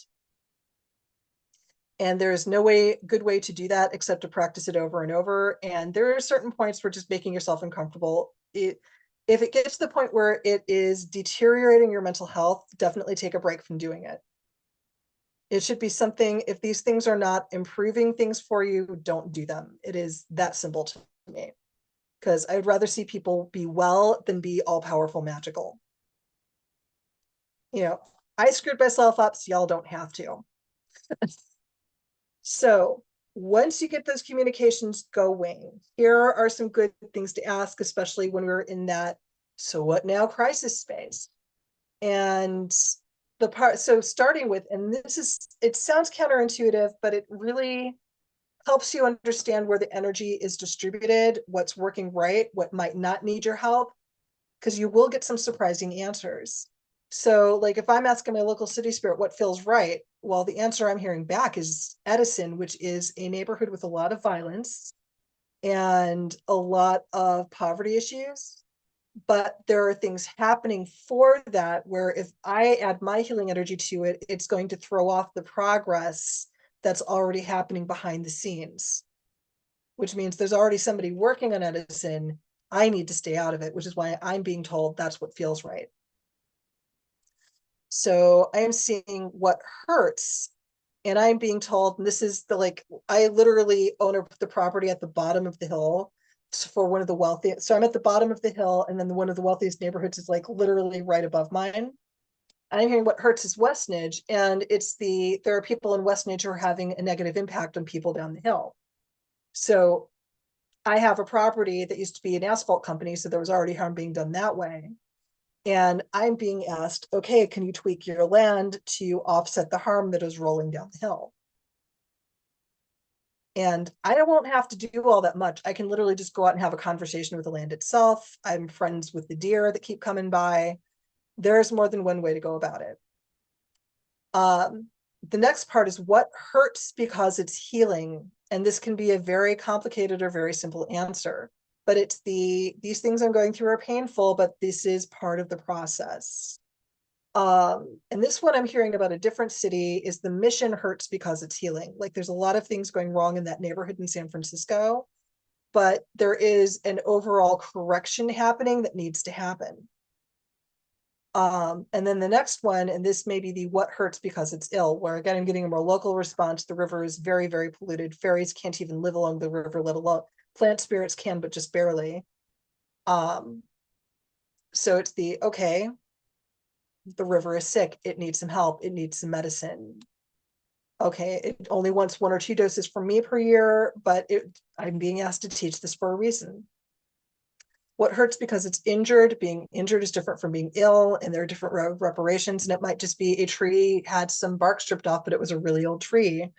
And there's no good way to do that except to practice it over and over. And there are certain points where just making yourself uncomfortable, if it gets to the point where it is deteriorating your mental health, definitely take a break from doing it. It should be something, if these things are not improving things for you, don't do them. It is that simple to me. Because I'd rather see people be well than be all powerful magical. You know, I screwed myself up, so y'all don't have to. So once you get those communications going, here are some good things to ask, especially when we're in that so what now crisis space. And the part, so starting with, and this is, it sounds counterintuitive, but it really helps you understand where the energy is distributed, what's working right, what might not need your help, because you will get some surprising answers. So like if I'm asking my local city spirit what feels right, well, the answer I'm hearing back is Edison, which is a neighborhood with a lot of violence and a lot of poverty issues. But there are things happening for that where if I add my healing energy to it, it's going to throw off the progress that's already happening behind the scenes, which means there's already somebody working on Edison. I need to stay out of it, which is why I'm being told that's what feels right. So I am seeing what hurts, and I'm being told, and this is the, like, I literally own the property at the bottom of the hill for one of the wealthiest. So I'm at the bottom of the hill, and then one of the wealthiest neighborhoods is like literally right above mine. I'm hearing what hurts is Westnedge, and there are people in Westnedge who are having a negative impact on people down the hill. So I have a property that used to be an asphalt company, so there was already harm being done that way. And I'm being asked, okay, can you tweak your land to offset the harm that is rolling down the hill? And I won't have to do all that much. I can literally just go out and have a conversation with the land itself. I'm friends with the deer that keep coming by. There's more than one way to go about it. The next part is what hurts because it's healing. And this can be a very complicated or very simple answer. But it's these things I'm going through are painful, but this is part of the process. And this one I'm hearing about a different city is the mission hurts because it's healing. Like there's a lot of things going wrong in that neighborhood in San Francisco, but there is an overall correction happening that needs to happen. And then the next one, and this may be the what hurts because it's ill, where again, I'm getting a more local response. The river is very, very polluted. Fairies can't even live along the river, let alone plant spirits can, but just barely. So it's okay, the river is sick. It needs some help. It needs some medicine. Okay, it only wants 1 or 2 doses from me per year, but I'm being asked to teach this for a reason. What hurts because it's injured. Being injured is different from being ill, and there are different reparations. And it might just be a tree had some bark stripped off, but it was a really old tree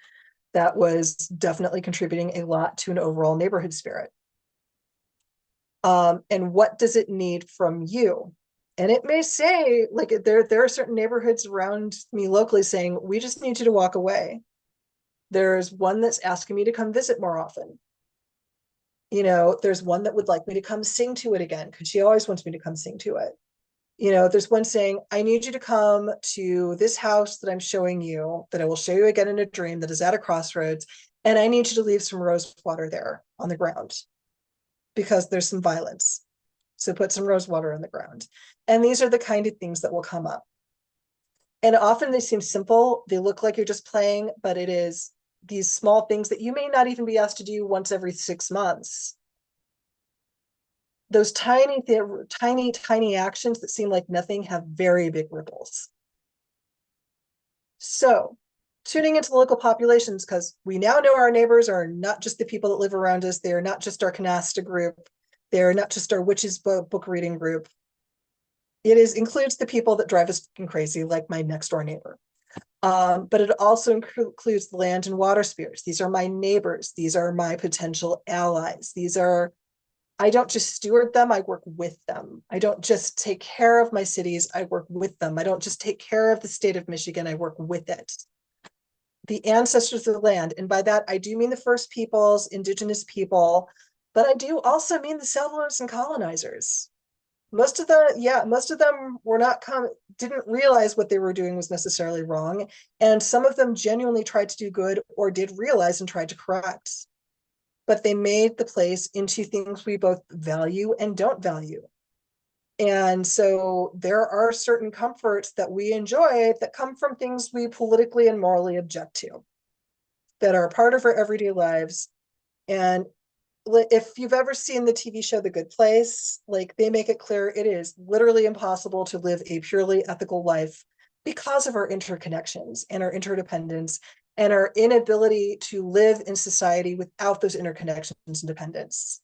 that was definitely contributing a lot to an overall neighborhood spirit. And what does it need from you? And it may say, like, there are certain neighborhoods around me locally saying, we just need you to walk away. There's one that's asking me to come visit more often. You know, there's one that would like me to come sing to it again, because she always wants me to come sing to it. You know, there's one saying, I need you to come to this house that I'm showing you, that I will show you again in a dream, that is at a crossroads. And I need you to leave some rose water there on the ground because there's some violence. So put some rose water on the ground. And these are the kind of things that will come up. And often they seem simple. They look like you're just playing, but it is these small things that you may not even be asked to do once every 6 months. Those tiny actions that seem like nothing have very big ripples. So tuning into the local populations, because we now know our neighbors are not just the people that live around us. They are not just our canasta group. They're not just our witches book reading group. It includes the people that drive us crazy, like my next door neighbor. But it also includes the land and water spirits. These are my neighbors. These are my potential allies. I don't just steward them, I work with them. I don't just take care of my cities, I work with them. I don't just take care of the state of Michigan, I work with it. The ancestors of the land, and by that I do mean the First Peoples, Indigenous people, but I do also mean the settlers and colonizers. Most of them were not didn't realize what they were doing was necessarily wrong. And some of them genuinely tried to do good or did realize and tried to correct. But they made the place into things we both value and don't value. And so there are certain comforts that we enjoy that come from things we politically and morally object to, that are a part of our everyday lives. And if you've ever seen the TV show The Good Place, like, they make it clear it is literally impossible to live a purely ethical life because of our interconnections and our interdependence and our inability to live in society without those interconnections and dependence.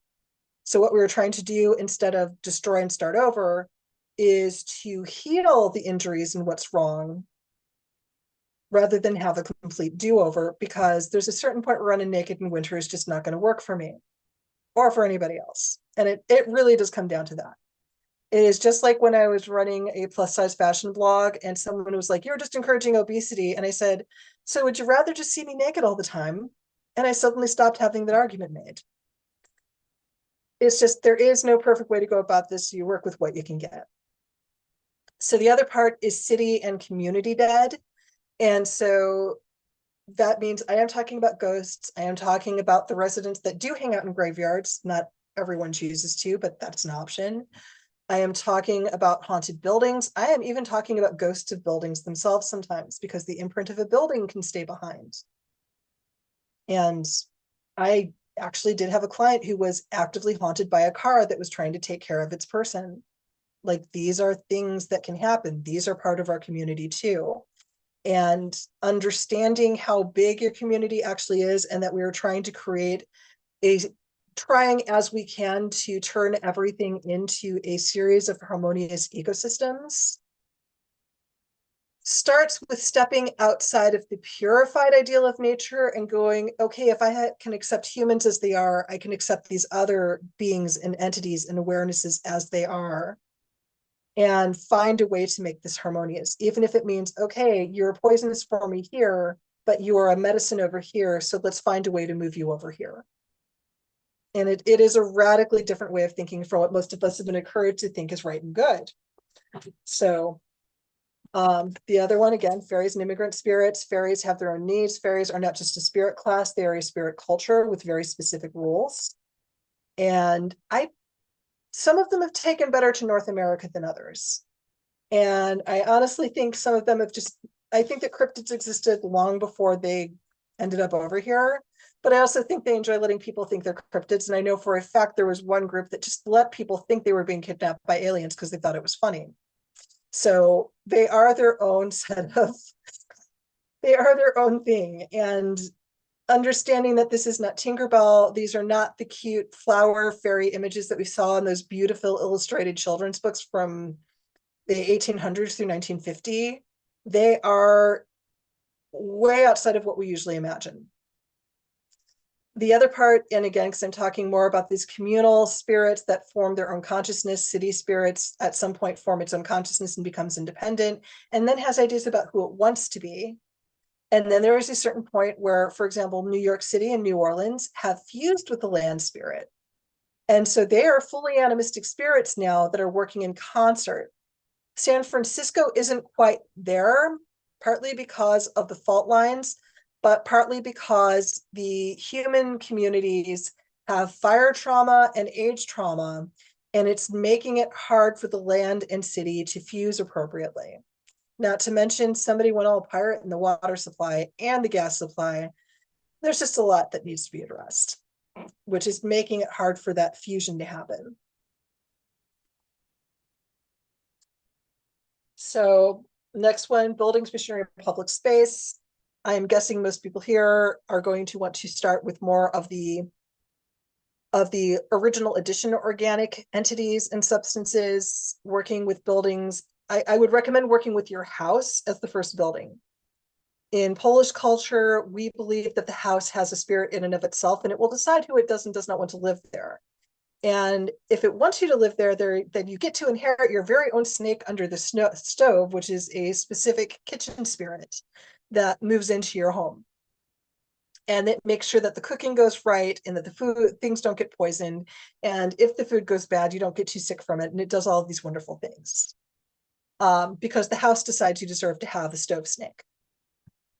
So what we were trying to do, instead of destroy and start over, is to heal the injuries and what's wrong, rather than have a complete do-over, because there's a certain point where running naked in winter is just not going to work for me or for anybody else. And it really does come down to that. It is just like when I was running a plus size fashion blog and someone was like, "You're just encouraging obesity." And I said, "So would you rather just see me naked all the time?" And I suddenly stopped having that argument made. It's just, there is no perfect way to go about this. You work with what you can get. So the other part is city and community dead. And so that means I am talking about ghosts. I am talking about the residents that do hang out in graveyards. Not everyone chooses to, but that's an option. I am talking about haunted buildings. I am even talking about ghosts of buildings themselves sometimes, because the imprint of a building can stay behind. And I actually did have a client who was actively haunted by a car that was trying to take care of its person. Like, these are things that can happen. These are part of our community too. And understanding how big your community actually is, and that we are trying to create trying as we can to turn everything into a series of harmonious ecosystems, starts with stepping outside of the purified ideal of nature and going, okay, if I can accept humans as they are, I can accept these other beings and entities and awarenesses as they are, and find a way to make this harmonious, even if it means, okay, you're poisonous for me here, but you are a medicine over here, so let's find a way to move you over here. And it is a radically different way of thinking from what most of us have been encouraged to think is right and good. So the other one, again, fairies and immigrant spirits. Fairies have their own needs. Fairies are not just a spirit class, they are a spirit culture with very specific rules. And some of them have taken better to North America than others. And I honestly think some of them have I think that cryptids existed long before they ended up over here. But I also think they enjoy letting people think they're cryptids. And I know for a fact there was one group that just let people think they were being kidnapped by aliens because they thought it was funny. So they are their own they are their own thing. And understanding that this is not Tinkerbell, these are not the cute flower fairy images that we saw in those beautiful illustrated children's books from the 1800s through 1950. They are way outside of what we usually imagine. The other part, and again, because I'm talking more about these communal spirits that form their own consciousness, city spirits at some point form its own consciousness and becomes independent, and then has ideas about who it wants to be. And then there is a certain point where, for example, New York City and New Orleans have fused with the land spirit. And so they are fully animistic spirits now that are working in concert. San Francisco isn't quite there, partly because of the fault lines, but partly because the human communities have fire trauma and age trauma, and it's making it hard for the land and city to fuse appropriately. Not to mention, somebody went all pirate in the water supply and the gas supply. There's just a lot that needs to be addressed, which is making it hard for that fusion to happen. So next one, buildings, machinery, public space. I'm guessing most people here are going to want to start with more of the original edition organic entities and substances, working with buildings. I would recommend working with your house as the first building. In Polish culture, we believe that the house has a spirit in and of itself, and it will decide who it does and does not want to live there. And if it wants you to live there, then you get to inherit your very own snake under the stove, which is a specific kitchen spirit that moves into your home. And it makes sure that the cooking goes right and that the food, things don't get poisoned. And if the food goes bad, you don't get too sick from it. And it does all of these wonderful things. Because the house decides you deserve to have a stove snake.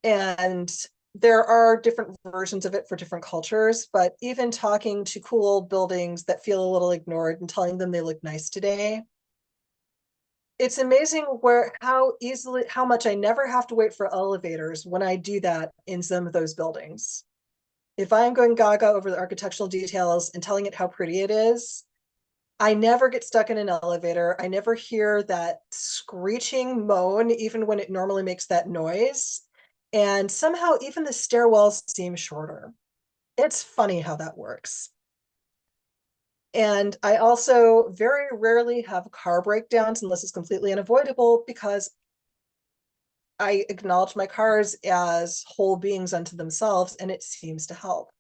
And there are different versions of it for different cultures, but even talking to cool old buildings that feel a little ignored and telling them they look nice today, it's amazing how much I never have to wait for elevators when I do that in some of those buildings. If I'm going gaga over the architectural details and telling it how pretty it is, I never get stuck in an elevator. I never hear that screeching moan, even when it normally makes that noise. And somehow even the stairwells seem shorter. It's funny how that works. And I also very rarely have car breakdowns unless it's completely unavoidable, because I acknowledge my cars as whole beings unto themselves, and it seems to help.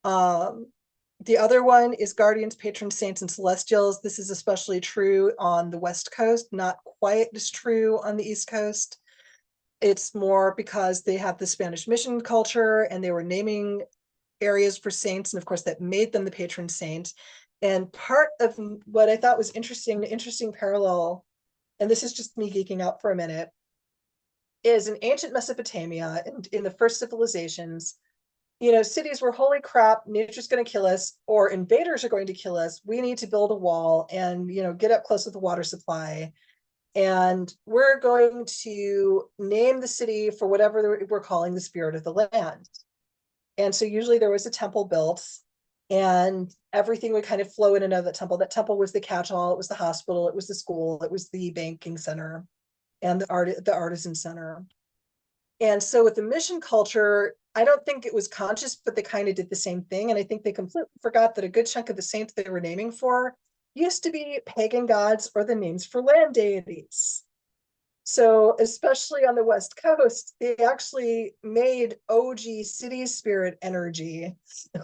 The other one is guardians, patron saints, and celestials. This is especially true on the West Coast, not quite as true on the East Coast. It's more because they have the Spanish mission culture and they were naming areas for saints, and of course that made them the patron saint. And part of what I thought was interesting parallel, and this is just me geeking out for a minute, is in ancient Mesopotamia and in the first civilizations, cities were, holy crap, nature's going to kill us, or invaders are going to kill us. We need to build a wall and, get up close with the water supply. And we're going to name the city for whatever we're calling the spirit of the land. And so usually there was a temple built, and everything would kind of flow in and out of that temple. That temple was the catch-all, it was the hospital, it was the school, it was the banking center, and the artisan center. And so with the mission culture, I don't think it was conscious, but they kind of did the same thing. And I think they completely forgot that a good chunk of the saints they were naming for used to be pagan gods or the names for land deities. So especially on the West Coast, they actually made OG city spirit energy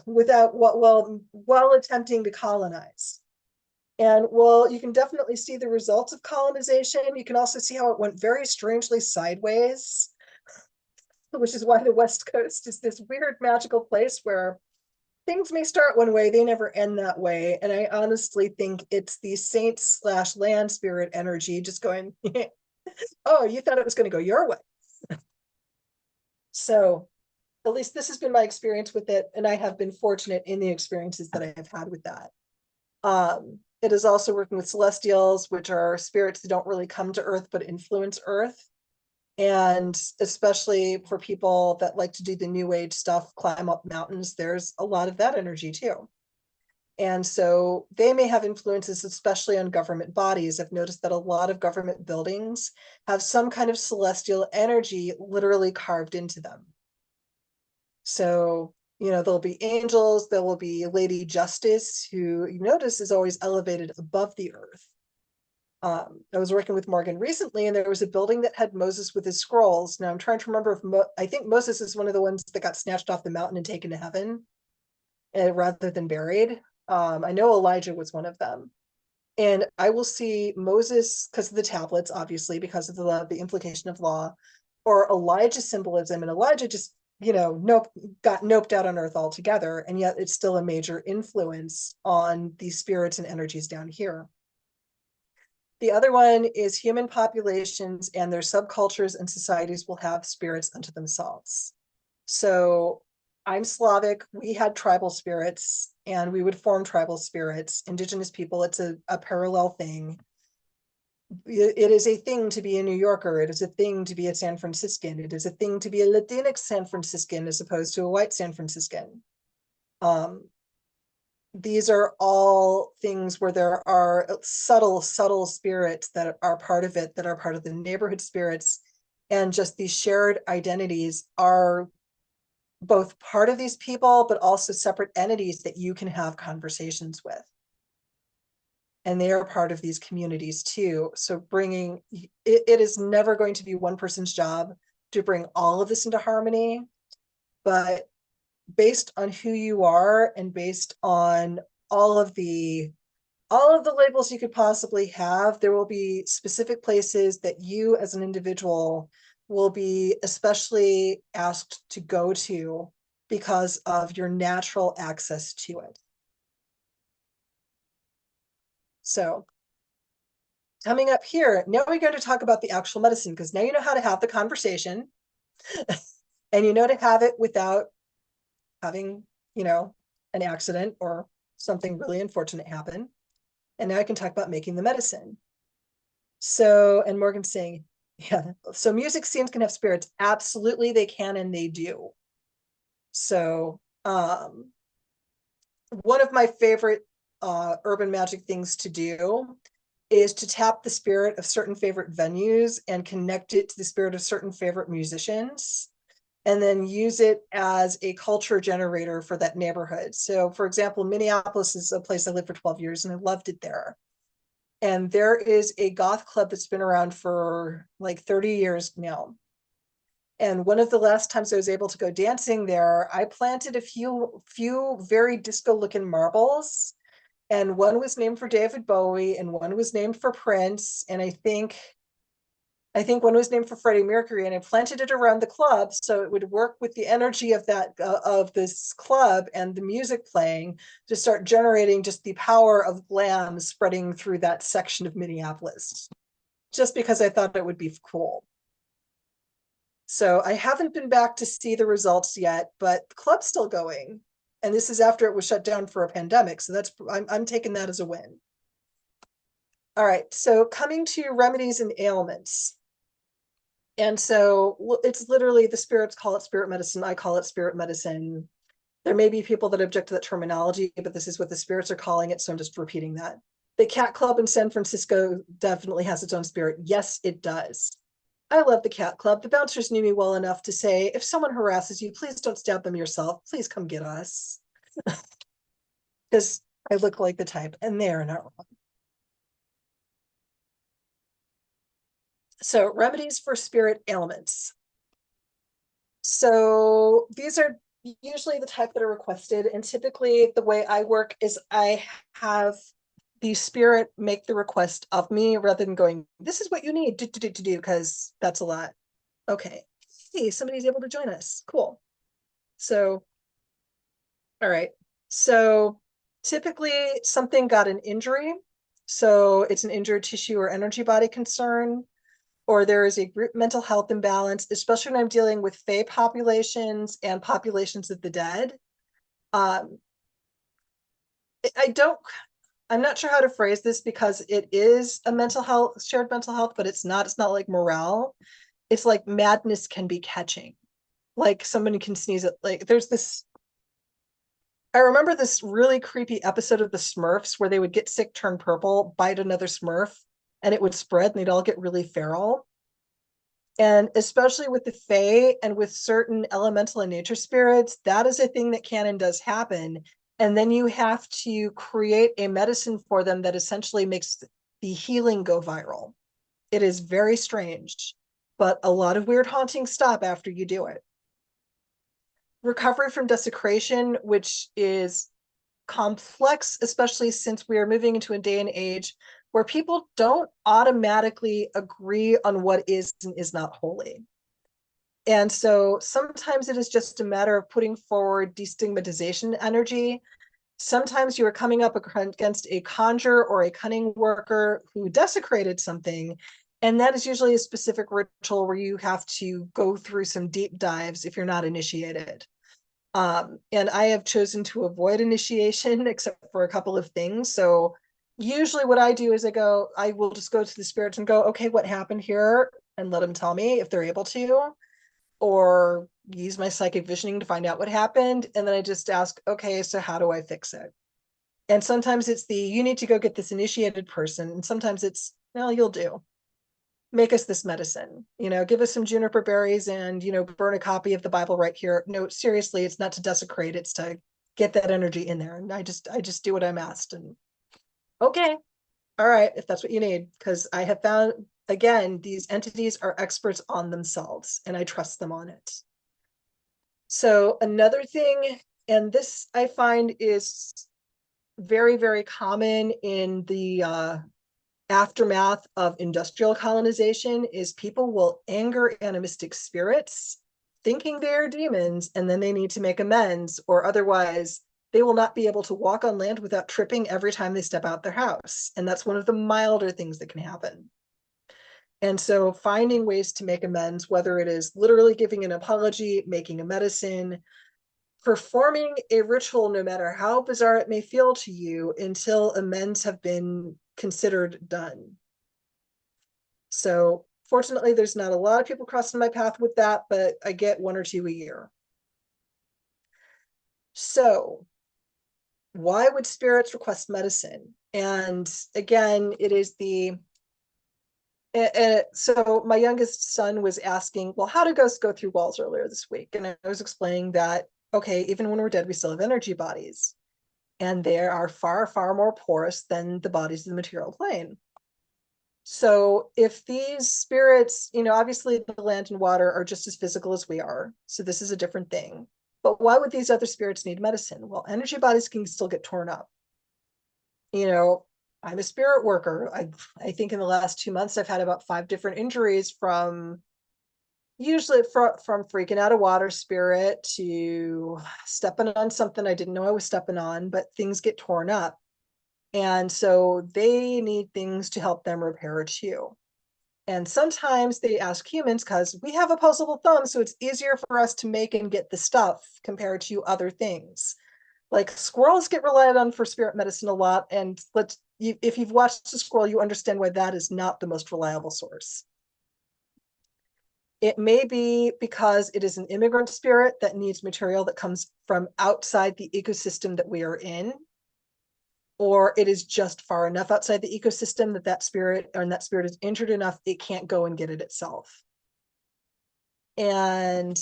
without while attempting to colonize. And you can definitely see the results of colonization. You can also see how it went very strangely sideways, which is why the West Coast is this weird magical place where things may start one way, they never end that way. And I honestly think it's the saint / land spirit energy just going, oh, you thought it was going to go your way. So at least this has been my experience with it. And I have been fortunate in the experiences that I have had with that. It is also working with celestials, which are spirits that don't really come to Earth, but influence Earth. And especially for people that like to do the new age stuff, climb up mountains, there's a lot of that energy too. And so they may have influences, especially on government bodies. I've noticed that a lot of government buildings have some kind of celestial energy literally carved into them. So, there'll be angels, there will be Lady Justice, who you notice is always elevated above the earth. I was working with Morgan recently, and there was a building that had Moses with his scrolls. Now I'm trying to remember if I think Moses is one of the ones that got snatched off the mountain and taken to heaven, rather than buried. I know Elijah was one of them. And I will see Moses because of the tablets, obviously, because of the implication of law, or Elijah symbolism. And Elijah just, got noped out on earth altogether. And yet it's still a major influence on these spirits and energies down here. The other one is human populations and their subcultures and societies will have spirits unto themselves. So I'm Slavic, we had tribal spirits and we would form tribal spirits. Indigenous people, it's a parallel thing. It is a thing to be a New Yorker. It is a thing to be a San Franciscan. It is a thing to be a Latinx San Franciscan as opposed to a white San Franciscan. These are all things where there are subtle spirits that are part of it, that are part of the neighborhood spirits. And just these shared identities are both part of these people, but also separate entities that you can have conversations with. And they are part of these communities too. So bringing, it is never going to be one person's job to bring all of this into harmony, but based on who you are and based on all of the labels you could possibly have, there will be specific places that you as an individual will be especially asked to go to because of your natural access to it. So coming up here, now we're going to talk about the actual medicine, because now you know how to have the conversation and you know to have it without having, you know, an accident or something really unfortunate happen. And now I can talk about making the medicine. So, and Morgan's saying, yeah, so music scenes can have spirits. Absolutely, they can, and they do. So, one of my favorite urban magic things to do is to tap the spirit of certain favorite venues and connect it to the spirit of certain favorite musicians, and then use it as a culture generator for that neighborhood. So for example, Minneapolis is a place I lived for 12 years and I loved it there. And there is a goth club that's been around for like 30 years now. And one of the last times I was able to go dancing there, I planted a few very disco looking marbles, and one was named for David Bowie and one was named for Prince. And I think one was named for Freddie Mercury, and I planted it around the club so it would work with the energy of that of this club and the music playing to start generating just the power of glam spreading through that section of Minneapolis, just because I thought it would be cool. So I haven't been back to see the results yet, but the club's still going. And this is after it was shut down for a pandemic. So that's, I'm taking that as a win. All right, so coming to remedies and ailments. And so it's literally, the spirits call it spirit medicine. I call it spirit medicine. There may be people that object to that terminology, but this is what the spirits are calling it. So I'm just repeating that. The Cat Club in San Francisco definitely has its own spirit. Yes, it does. I love the Cat Club. The bouncers knew me well enough to say, if someone harasses you, please don't stab them yourself. Please come get us. Because I look like the type, and they are not wrong. So remedies for spirit ailments. So these are usually the type that are requested. And typically the way I work is I have the spirit make the request of me rather than going, this is what you need to do, because that's a lot. Okay. Hey, somebody's able to join us. Cool. So, all right. So typically something got an injury. So it's an injured tissue or energy body concern, or there is a group mental health imbalance, especially when I'm dealing with fae populations and populations of the dead. I'm not sure how to phrase this, because it is a mental health, shared mental health, but it's not like morale. It's like madness can be catching. Like somebody can sneeze at, like there's this, I remember this really creepy episode of the Smurfs where they would get sick, turn purple, bite another Smurf, and it would spread and they'd all get really feral. And especially with the fae and with certain elemental and nature spirits, that is a thing that can and does happen. And then you have to create a medicine for them that essentially makes the healing go viral. It is very strange, but a lot of weird hauntings stop after you do it. Recovery from desecration, which is complex, especially since we are moving into a day and age where people don't automatically agree on what is and is not holy. And so sometimes it is just a matter of putting forward destigmatization energy. Sometimes you are coming up against a conjure or a cunning worker who desecrated something. And that is usually a specific ritual where you have to go through some deep dives if you're not initiated. And I have chosen to avoid initiation except for a couple of things. So usually what I do is I will just go to the spirits and go, okay, what happened here? And let them tell me if they're able to, or use my psychic visioning to find out what happened. And then I just ask, okay, so how do I fix it? And sometimes it's you need to go get this initiated person. And sometimes it's, well, you'll do. Make us this medicine, give us some juniper berries and, burn a copy of the Bible right here. No, seriously, it's not to desecrate, it's to get that energy in there. And I just do what I'm asked. And okay, all right, if that's what you need, because I have found, again, these entities are experts on themselves and I trust them on it. So another thing, and this I find is very, very common in the aftermath of industrial colonization, is people will anger animistic spirits thinking they're demons, and then they need to make amends, or otherwise they will not be able to walk on land without tripping every time they step out their house. And that's one of the milder things that can happen. And so finding ways to make amends, whether it is literally giving an apology, making a medicine, performing a ritual, no matter how bizarre it may feel to you, until amends have been considered done. So fortunately, there's not a lot of people crossing my path with that, but I get 1 or 2 a year. So why would spirits request medicine? And again, it is the so my youngest son was asking, well, how do ghosts go through walls earlier this week? And I was explaining that, okay, even when we're dead, we still have energy bodies. And they are far, far more porous than the bodies of the material plane. So if these spirits, obviously the land and water are just as physical as we are. So this is a different thing. But why would these other spirits need medicine? Well, energy bodies can still get torn up. I'm a spirit worker. I think in the last 2 months, I've had about 5 different injuries usually from freaking out a water spirit to stepping on something I didn't know I was stepping on, but things get torn up. And so they need things to help them repair too. And sometimes they ask humans because we have opposable thumbs, so it's easier for us to make and get the stuff compared to other things. Like squirrels get relied on for spirit medicine a lot, and if you've watched a squirrel, you understand why that is not the most reliable source. It may be because it is an immigrant spirit that needs material that comes from outside the ecosystem that we are in, or it is just far enough outside the ecosystem that spirit is injured enough it can't go and get it itself. And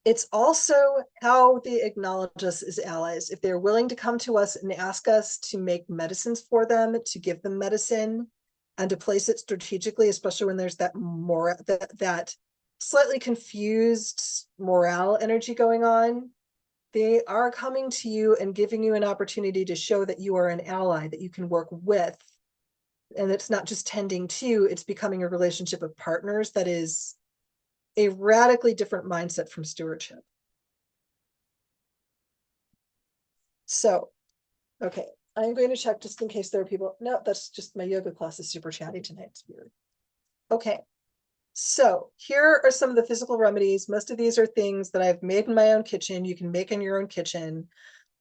it's also how they acknowledge us as allies. If they're willing to come to us and ask us to make medicines for them, to give them medicine, and to place it strategically, especially when there's that slightly confused morale energy going on, they are coming to you and giving you an opportunity to show that you are an ally that you can work with. And it's not just tending to, it's becoming a relationship of partners that is a radically different mindset from stewardship. So, okay, I'm going to check just in case there are people. No, that's just my yoga class is super chatty tonight. It's weird. Okay, so here are some of the physical remedies. Most of these are things that I've made in my own kitchen. You can make in your own kitchen.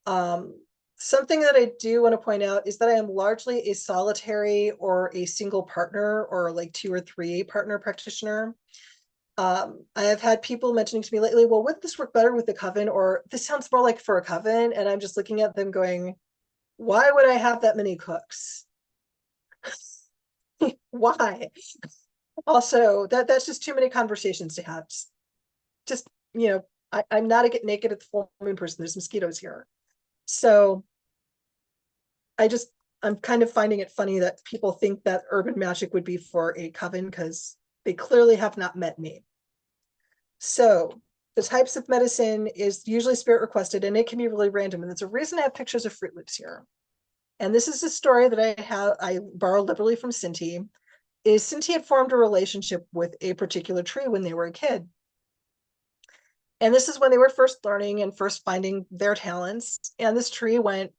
Something that I do want to point out is that I am largely a solitary or a single partner, or like 2 or 3 partner practitioner. I have had people mentioning to me lately, well, would this work better with the coven? Or this sounds more like for a coven. And I'm just looking at them going, why would I have that many cooks? Why? Also, that's just too many conversations to have. Just I'm not a get naked at the full moon person. There's mosquitoes here. So I'm kind of finding it funny that people think that urban magic would be for a coven, because they clearly have not met me. So the types of medicine is usually spirit requested, and it can be really random. And there's a reason I have pictures of Fruit Loops here. And this is a story that I borrowed liberally from Cinti. Cinti had formed a relationship with a particular tree when they were a kid. And this is when they were first learning and first finding their talents. And this tree went,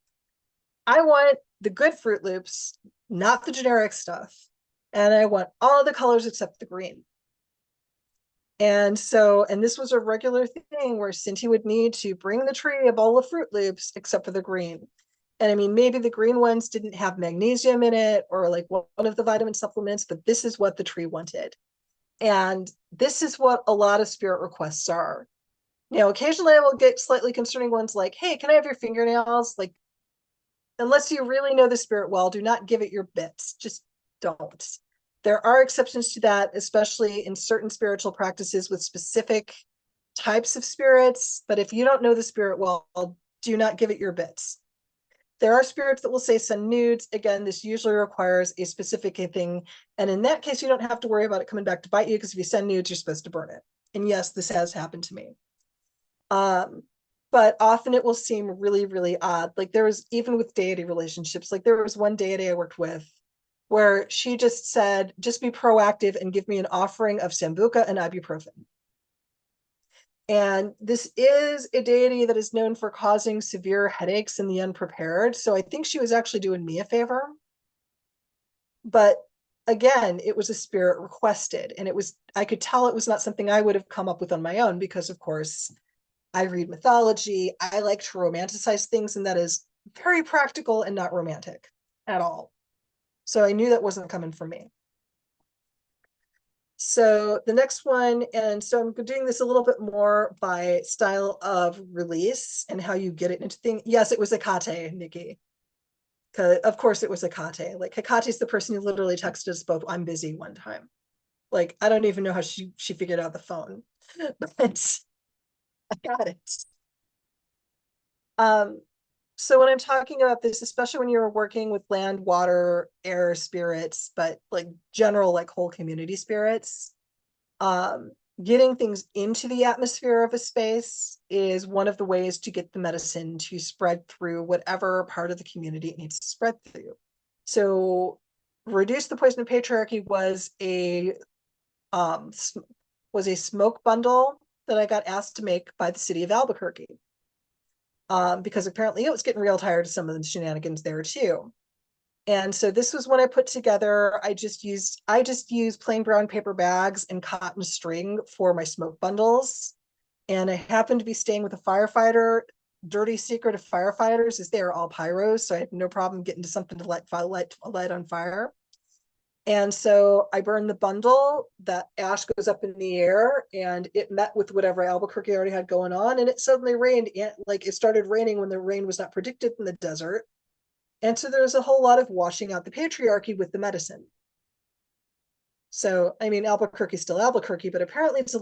I want the good Fruit Loops, not the generic stuff. And I want all the colors except the green. And this was a regular thing where Cinti would need to bring the tree a bowl of Fruit Loops except for the green. And I mean, maybe the green ones didn't have magnesium in it, or like one of the vitamin supplements, but this is what the tree wanted. And this is what a lot of spirit requests are. Occasionally I will get slightly concerning ones like, hey, can I have your fingernails? Like, unless you really know the spirit well, do not give it your bits. Just don't. There are exceptions to that, especially in certain spiritual practices with specific types of spirits. But if you don't know the spirit well, do not give it your bits. There are spirits that will say send nudes. Again, this usually requires a specific thing. And in that case, you don't have to worry about it coming back to bite you, because if you send nudes, you're supposed to burn it. And yes, this has happened to me. But often it will seem really, really odd. Like there was, even with deity relationships, like there was one deity I worked with where she just said, just be proactive and give me an offering of sambuca and ibuprofen. And this is a deity that is known for causing severe headaches in the unprepared. So I think she was actually doing me a favor. But again, it was a spirit requested, and I could tell it was not something I would have come up with on my own, because of course I read mythology. I like to romanticize things, and that is very practical and not romantic at all. So I knew that wasn't coming from me. So the next one, and so I'm doing this a little bit more by style of release and how you get it into things. Yes, it was Hecate, Nikki. Of course it was Hecate. Like, Hecate is the person who literally texted us both, "I'm busy," one time. Like, I don't even know how she figured out the phone, but I got it. So when I'm talking about this, especially when you're working with land, water, air spirits, but like general, like whole community spirits, getting things into the atmosphere of a space is one of the ways to get the medicine to spread through whatever part of the community it needs to spread through. So Reduce the Poison of Patriarchy was a smoke bundle that I got asked to make by the city of Albuquerque, because apparently it was getting real tired of some of the shenanigans there too. And so this was what I put together. I just used plain brown paper bags and cotton string for my smoke bundles. And I happened to be staying with a firefighter. Dirty secret of firefighters is they are all pyros, so I had no problem getting to something to light on fire. And so I burned the bundle, that ash goes up in the air, and it met with whatever Albuquerque already had going on, and it suddenly rained. Like, it started raining when the rain was not predicted in the desert. And so there's a whole lot of washing out the patriarchy with the medicine. So, I mean, Albuquerque's still Albuquerque, but apparently it's a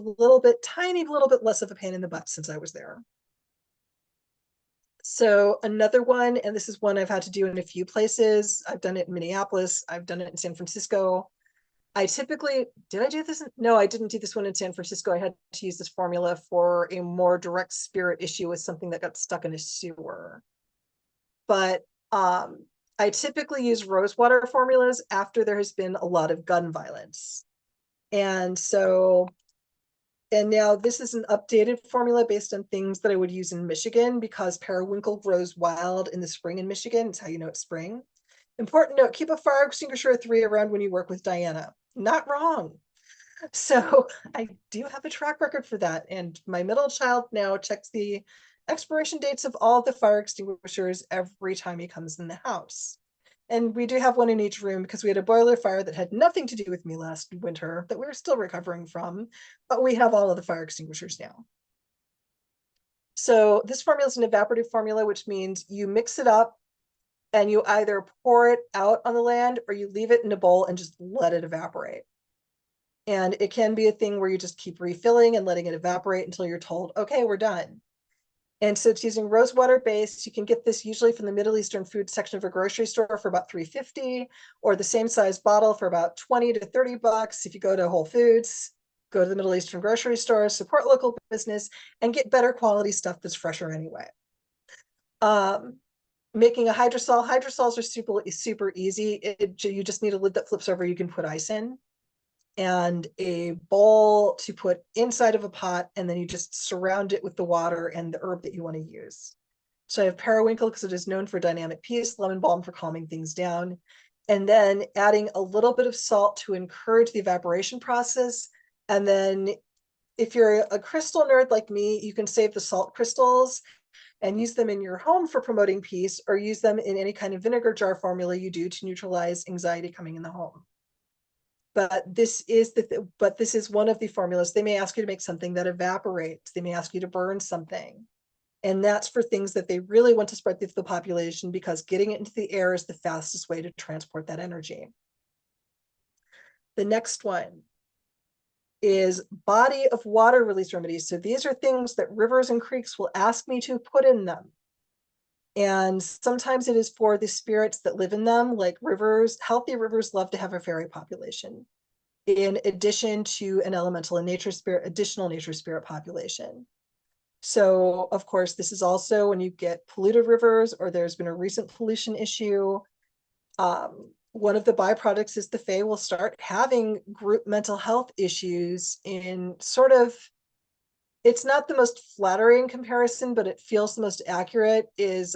tiny little bit less of a pain in the butt since I was there. So another one, and this is one I've had to do in a few places. I've done it in Minneapolis. I've done it in San Francisco. Did I do this? No, I didn't do this one in San Francisco. I had to use this formula for a more direct spirit issue with something that got stuck in a sewer. But I typically use rosewater formulas after there has been a lot of gun violence. And now this is an updated formula based on things that I would use in Michigan, because periwinkle grows wild in the spring in Michigan. It's how you know it's spring. Important note, keep a fire extinguisher or 3 around when you work with Diana. Not wrong. So I do have a track record for that. And my middle child now checks the expiration dates of all the fire extinguishers every time he comes in the house. And we do have one in each room, because we had a boiler fire that had nothing to do with me last winter that we were still recovering from, but we have all of the fire extinguishers now. So this formula is an evaporative formula, which means you mix it up and you either pour it out on the land or you leave it in a bowl and just let it evaporate. And it can be a thing where you just keep refilling and letting it evaporate until you're told, okay, we're done. And so it's using rosewater based. You can get this usually from the Middle Eastern food section of a grocery store for about $3.50, or the same size bottle for about 20 to 30 bucks. If you go to Whole Foods, go to the Middle Eastern grocery store, support local business, and get better quality stuff that's fresher anyway. Making a hydrosol. Hydrosols are super easy. You just need a lid that flips over, you can put ice in, and a bowl to put inside of a pot, and then you just surround it with the water and the herb that you want to use. So I have periwinkle because it is known for dynamic peace, lemon balm for calming things down, and then adding a little bit of salt to encourage the evaporation process. And then if you're a crystal nerd like me, you can save the salt crystals and use them in your home for promoting peace, or use them in any kind of vinegar jar formula you do to neutralize anxiety coming in the home. But this is one of the formulas. They may ask you to make something that evaporates. They may ask you to burn something. And that's for things that they really want to spread through the population, because getting it into the air is the fastest way to transport that energy. The next one is body of water release remedies. So these are things that rivers and creeks will ask me to put in them. And sometimes it is for the spirits that live in them, like rivers. Healthy rivers love to have a fairy population, in addition to an elemental and additional nature spirit population. So of course, this is also when you get polluted rivers, or there's been a recent pollution issue. One of the byproducts is the Fae will start having group mental health issues in sort of it's not the most flattering comparison, but it feels the most accurate, is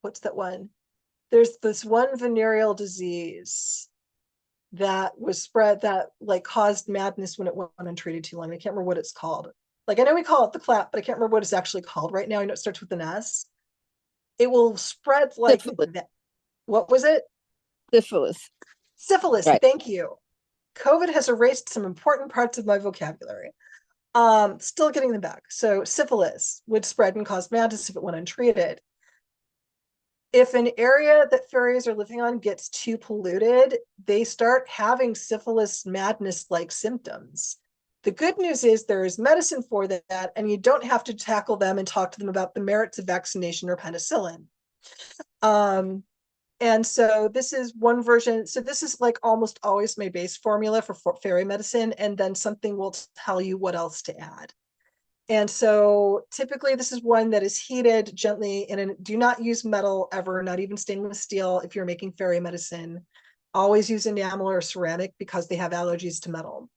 what's that one? There's this one venereal disease that was spread that like caused madness when it went untreated too long. I can't remember what it's called. Like, I know we call it the clap, but I can't remember what it's actually called right now. I know it starts with an S. It will spread like Syphilis. that. What was it? Syphilis. Syphilis. Right. Thank you. COVID has erased some important parts of my vocabulary. Still getting them back. So syphilis would spread and cause madness if it went untreated. If an area that fairies are living on gets too polluted, they start having syphilis madness-like symptoms. The good news is there is medicine for that, and you don't have to tackle them and talk to them about the merits of vaccination or penicillin. And so this is one version. So this is like almost always my base formula for fairy medicine, and then something will tell you what else to add. And so typically this is one that is heated gently, and do not use metal ever, not even stainless steel if you're making fairy medicine. Always use enamel or ceramic because they have allergies to metal.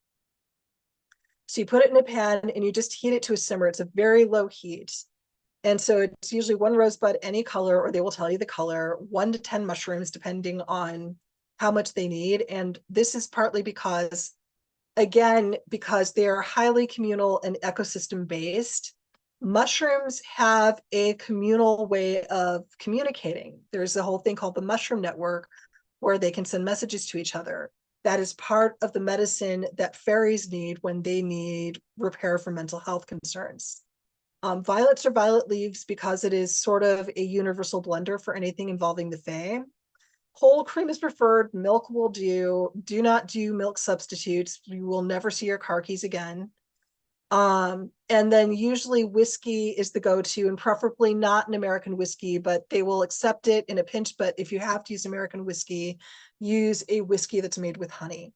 So you put it in a pan and you just heat it to a simmer. It's a very low heat. And so it's usually one rosebud, any color, or they will tell you the color, 1 to 10 mushrooms, depending on how much they need. And this is partly because, again, because they are highly communal and ecosystem based. Mushrooms have a communal way of communicating. There's a whole thing called the mushroom network where they can send messages to each other. That is part of the medicine that fairies need when they need repair for mental health concerns. Violets are violet leaves because it is sort of a universal blender for anything involving the fae. Whole cream is preferred. Milk will do. Do not do milk substitutes. You will never see your car keys again. And then usually whiskey is the go-to, and preferably not an American whiskey, but they will accept it in a pinch. But if you have to use American whiskey, use a whiskey that's made with honey.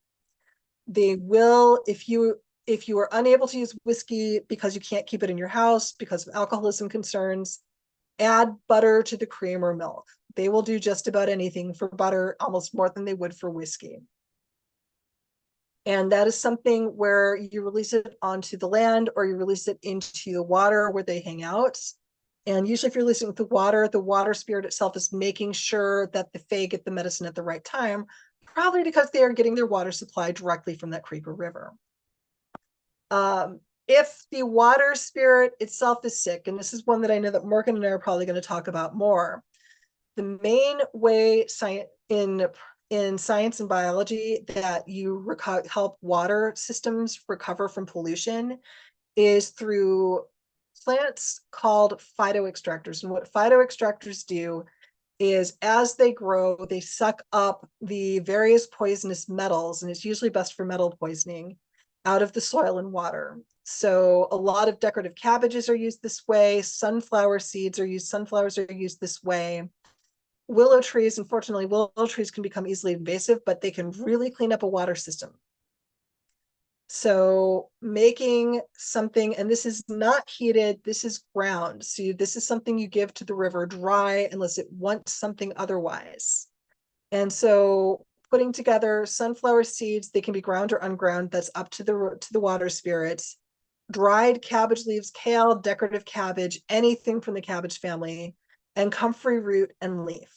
They will, if you are unable to use whiskey because you can't keep it in your house because of alcoholism concerns, add butter to the cream or milk. They will do just about anything for butter, almost more than they would for whiskey. And that is something where you release it onto the land or you release it into the water where they hang out. And usually if you're releasing with the water spirit itself is making sure that the fae get the medicine at the right time, probably because they are getting their water supply directly from that creek or river. If the water spirit itself is sick, and this is one that I know that Morgan and I are probably going to talk about more, the main way in science and biology that you help water systems recover from pollution is through plants called phytoextractors. And what phytoextractors do is as they grow, they suck up the various poisonous metals, and it's usually best for metal poisoning, out of the soil and water. So a lot of decorative cabbages are used this way. Sunflowers are used this way. Willow trees, unfortunately, willow trees can become easily invasive, but they can really clean up a water system. So making something, and this is not heated, this is ground. So this is something you give to the river dry unless it wants something otherwise. And so putting together sunflower seeds, they can be ground or unground, that's up to the water spirits. Dried cabbage leaves, kale, decorative cabbage, anything from the cabbage family, and comfrey root and leaf.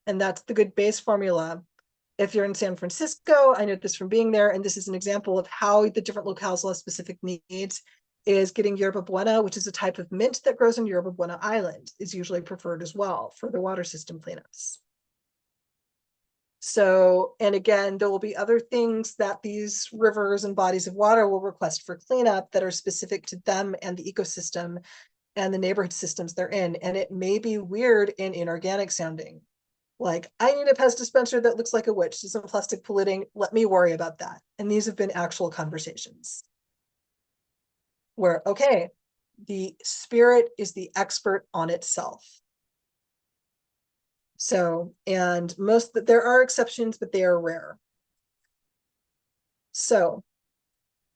And that's the good base formula. If you're in San Francisco, I know this from being there, and this is an example of how the different locales will have specific needs, is getting yerba buena, which is a type of mint that grows on Yerba Buena Island, is usually preferred as well for the water system cleanups. So, and again, there will be other things that these rivers and bodies of water will request for cleanup that are specific to them and the ecosystem and the neighborhood systems they're in. And it may be weird and inorganic sounding. Like, I need a pest dispenser that looks like a witch. Isn't plastic polluting? Let me worry about that. And these have been actual conversations where, okay, the spirit is the expert on itself. So, and there are exceptions, but they are rare. So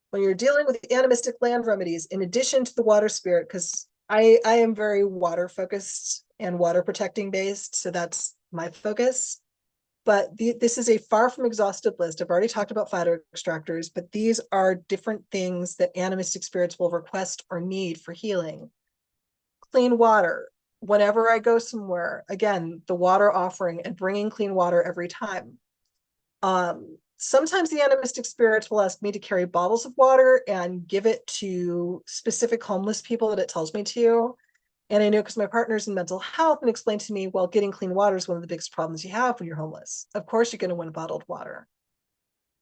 when you're dealing with animistic land remedies, in addition to the water spirit, because I am very water focused and water protecting based, so that's my focus. But this is a far from exhaustive list. I've already talked about phytoextractors, but these are different things that animistic spirits will request or need for healing. Clean water. Whenever I go somewhere, again, the water offering and bringing clean water every time. Sometimes the animistic spirits will ask me to carry bottles of water and give it to specific homeless people that it tells me to. And I know because my partner's in mental health and explained to me, well, getting clean water is one of the biggest problems you have when you're homeless. Of course, you're going to want bottled water.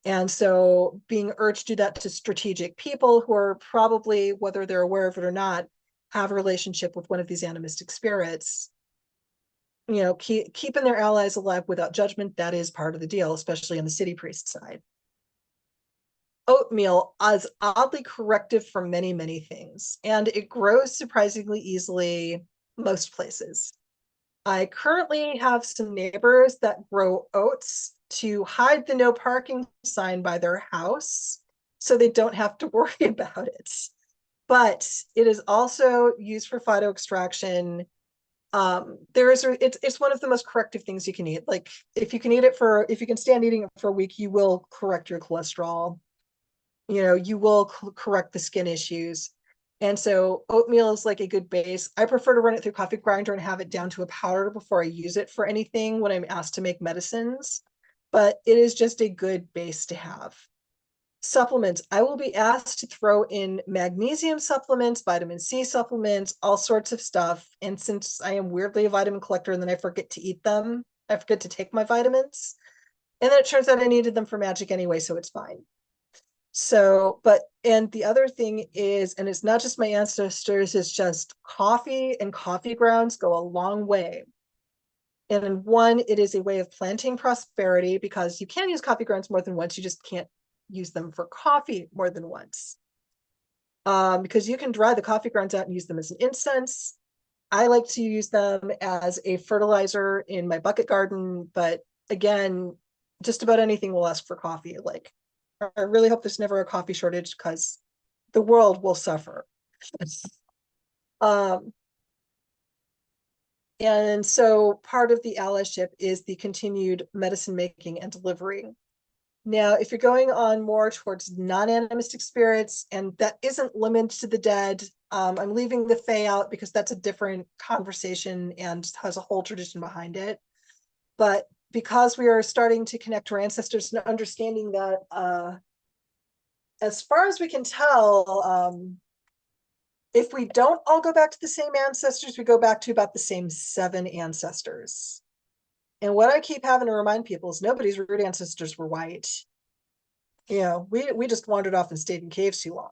And so being urged to do that to strategic people who are probably, whether they're aware of it or not, have a relationship with one of these animistic spirits, you know, keeping their allies alive without judgment, that is part of the deal, especially on the city priest side. Oatmeal is oddly corrective for many, many things, and it grows surprisingly easily most places. I currently have some neighbors that grow oats to hide the no parking sign by their house so they don't have to worry about it. But it is also used for phytoextraction. It's one of the most corrective things you can eat. Like if you can stand eating it for a week, you will correct your cholesterol. You know, you will correct the skin issues. And so oatmeal is like a good base. I prefer to run it through coffee grinder and have it down to a powder before I use it for anything when I'm asked to make medicines. But it is just a good base to have. Supplements. I will be asked to throw in magnesium supplements, vitamin C supplements, all sorts of stuff. And since I am weirdly a vitamin collector and then I forget to eat them, I forget to take my vitamins. And then it turns out I needed them for magic anyway, so it's fine. So, and the other thing is, and it's not just my ancestors, it's just coffee and coffee grounds go a long way. And in one, it is a way of planting prosperity because you can use coffee grounds more than once. You just can't use them for coffee more than once. Because you can dry the coffee grounds out and use them as an incense. I like to use them as a fertilizer in my bucket garden, but again, just about anything will ask for coffee. Like, I really hope there's never a coffee shortage because the world will suffer. And so part of the allyship is the continued medicine making and delivery. Now, if you're going on more towards non-animistic spirits, and that isn't limited to the dead, I'm leaving the Fae out because that's a different conversation and has a whole tradition behind it. But because we are starting to connect to our ancestors and understanding that, as far as we can tell, if we don't all go back to the same ancestors, we go back to about the same 7 ancestors. And what I keep having to remind people is nobody's root ancestors were white. You know, we just wandered off and stayed in caves too long.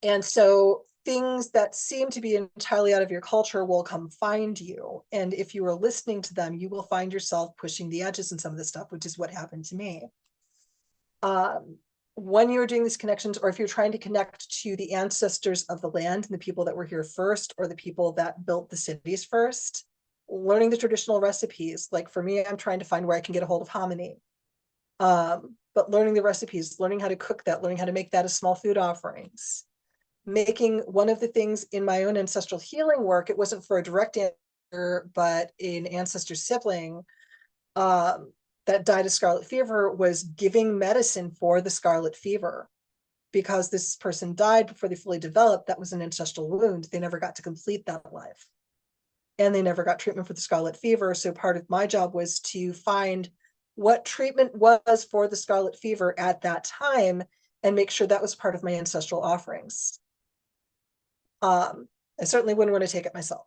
And so things that seem to be entirely out of your culture will come find you. And if you are listening to them, you will find yourself pushing the edges in some of this stuff, which is what happened to me. When you're doing these connections, or if you're trying to connect to the ancestors of the land and the people that were here first, or the people that built the cities first, learning the traditional recipes. Like for me, I'm trying to find where I can get a hold of hominy. But learning the recipes, learning how to cook that, learning how to make that as small food offerings. Making one of the things in my own ancestral healing work, it wasn't for a direct ancestor, but an ancestor sibling that died of scarlet fever, was giving medicine for the scarlet fever. Because this person died before they fully developed, that was an ancestral wound. They never got to complete that life. And they never got treatment for the scarlet fever. So part of my job was to find what treatment was for the scarlet fever at that time and make sure that was part of my ancestral offerings. I certainly wouldn't want to take it myself.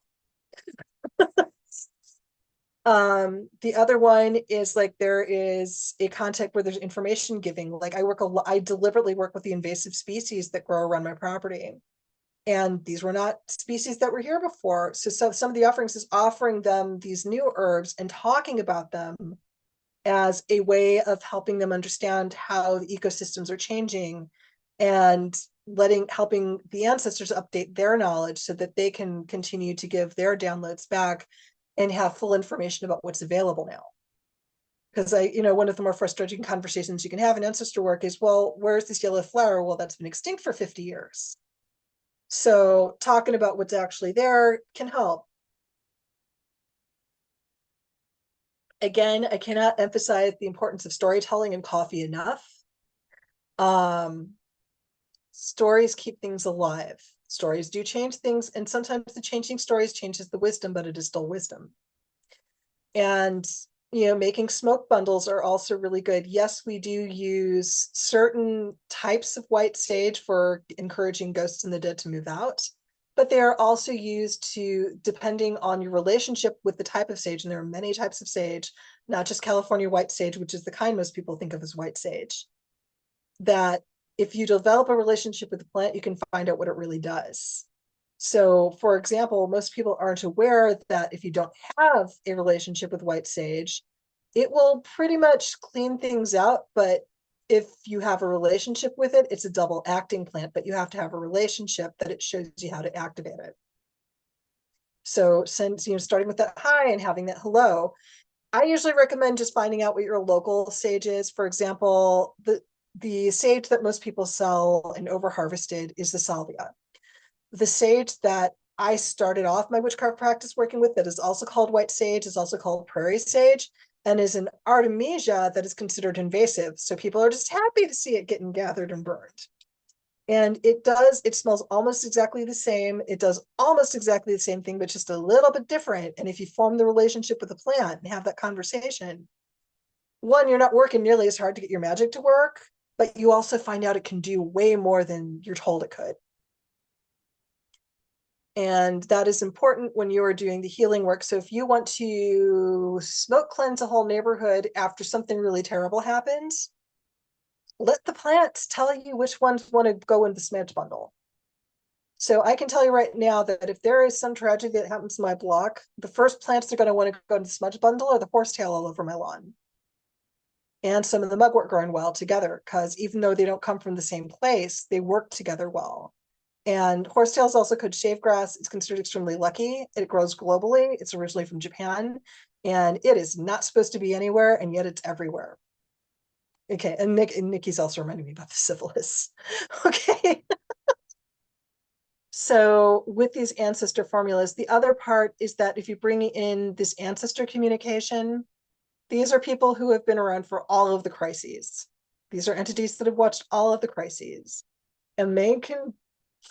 The other one is like there is a context where there's information giving. Like I deliberately work with the invasive species that grow around my property. And these were not species that were here before. So some of the offerings is offering them these new herbs and talking about them as a way of helping them understand how the ecosystems are changing and helping the ancestors update their knowledge so that they can continue to give their downloads back and have full information about what's available now. Because one of the more frustrating conversations you can have in ancestor work is, well, where's this yellow flower? Well, that's been extinct for 50 years. So talking about what's actually there can help. Again, I cannot emphasize the importance of storytelling and coffee enough. Stories keep things alive. Stories do change things, and sometimes the changing stories changes the wisdom, but it is still wisdom. And making smoke bundles are also really good. Yes, we do use certain types of white sage for encouraging ghosts and the dead to move out, but they are also used to, depending on your relationship with the type of sage, and there are many types of sage, not just California white sage, which is the kind most people think of as white sage, that if you develop a relationship with the plant, you can find out what it really does. So, for example, most people aren't aware that if you don't have a relationship with white sage, it will pretty much clean things out. But if you have a relationship with it, it's a double acting plant, but you have to have a relationship that it shows you how to activate it. So since, starting with that hi and having that hello, I usually recommend just finding out what your local sage is. For example, the sage that most people sell and over harvested is the salvia. The sage that I started off my witchcraft practice working with, that is also called white sage, is also called prairie sage, and is an artemisia that is considered invasive. So people are just happy to see it getting gathered and burned. And it smells almost exactly the same. It does almost exactly the same thing, but just a little bit different. And if you form the relationship with the plant and have that conversation, one, you're not working nearly as hard to get your magic to work, but you also find out it can do way more than you're told it could. And that is important when you are doing the healing work. So if you want to smoke cleanse a whole neighborhood after something really terrible happens, let the plants tell you which ones want to go in the smudge bundle. So I can tell you right now that if there is some tragedy that happens to my block, the first plants they're going to want to go in the smudge bundle are the horsetail all over my lawn. And some of the mugwort growing well together, because even though they don't come from the same place, they work together well. And horsetail is also called shave grass. It's considered extremely lucky. It grows globally. It's originally from Japan, and it is not supposed to be anywhere, and yet it's everywhere. Okay, and Nikki's also reminding me about the syphilis. Okay. So with these ancestor formulas, the other part is that if you bring in this ancestor communication, these are people who have been around for all of the crises. These are entities that have watched all of the crises, and they can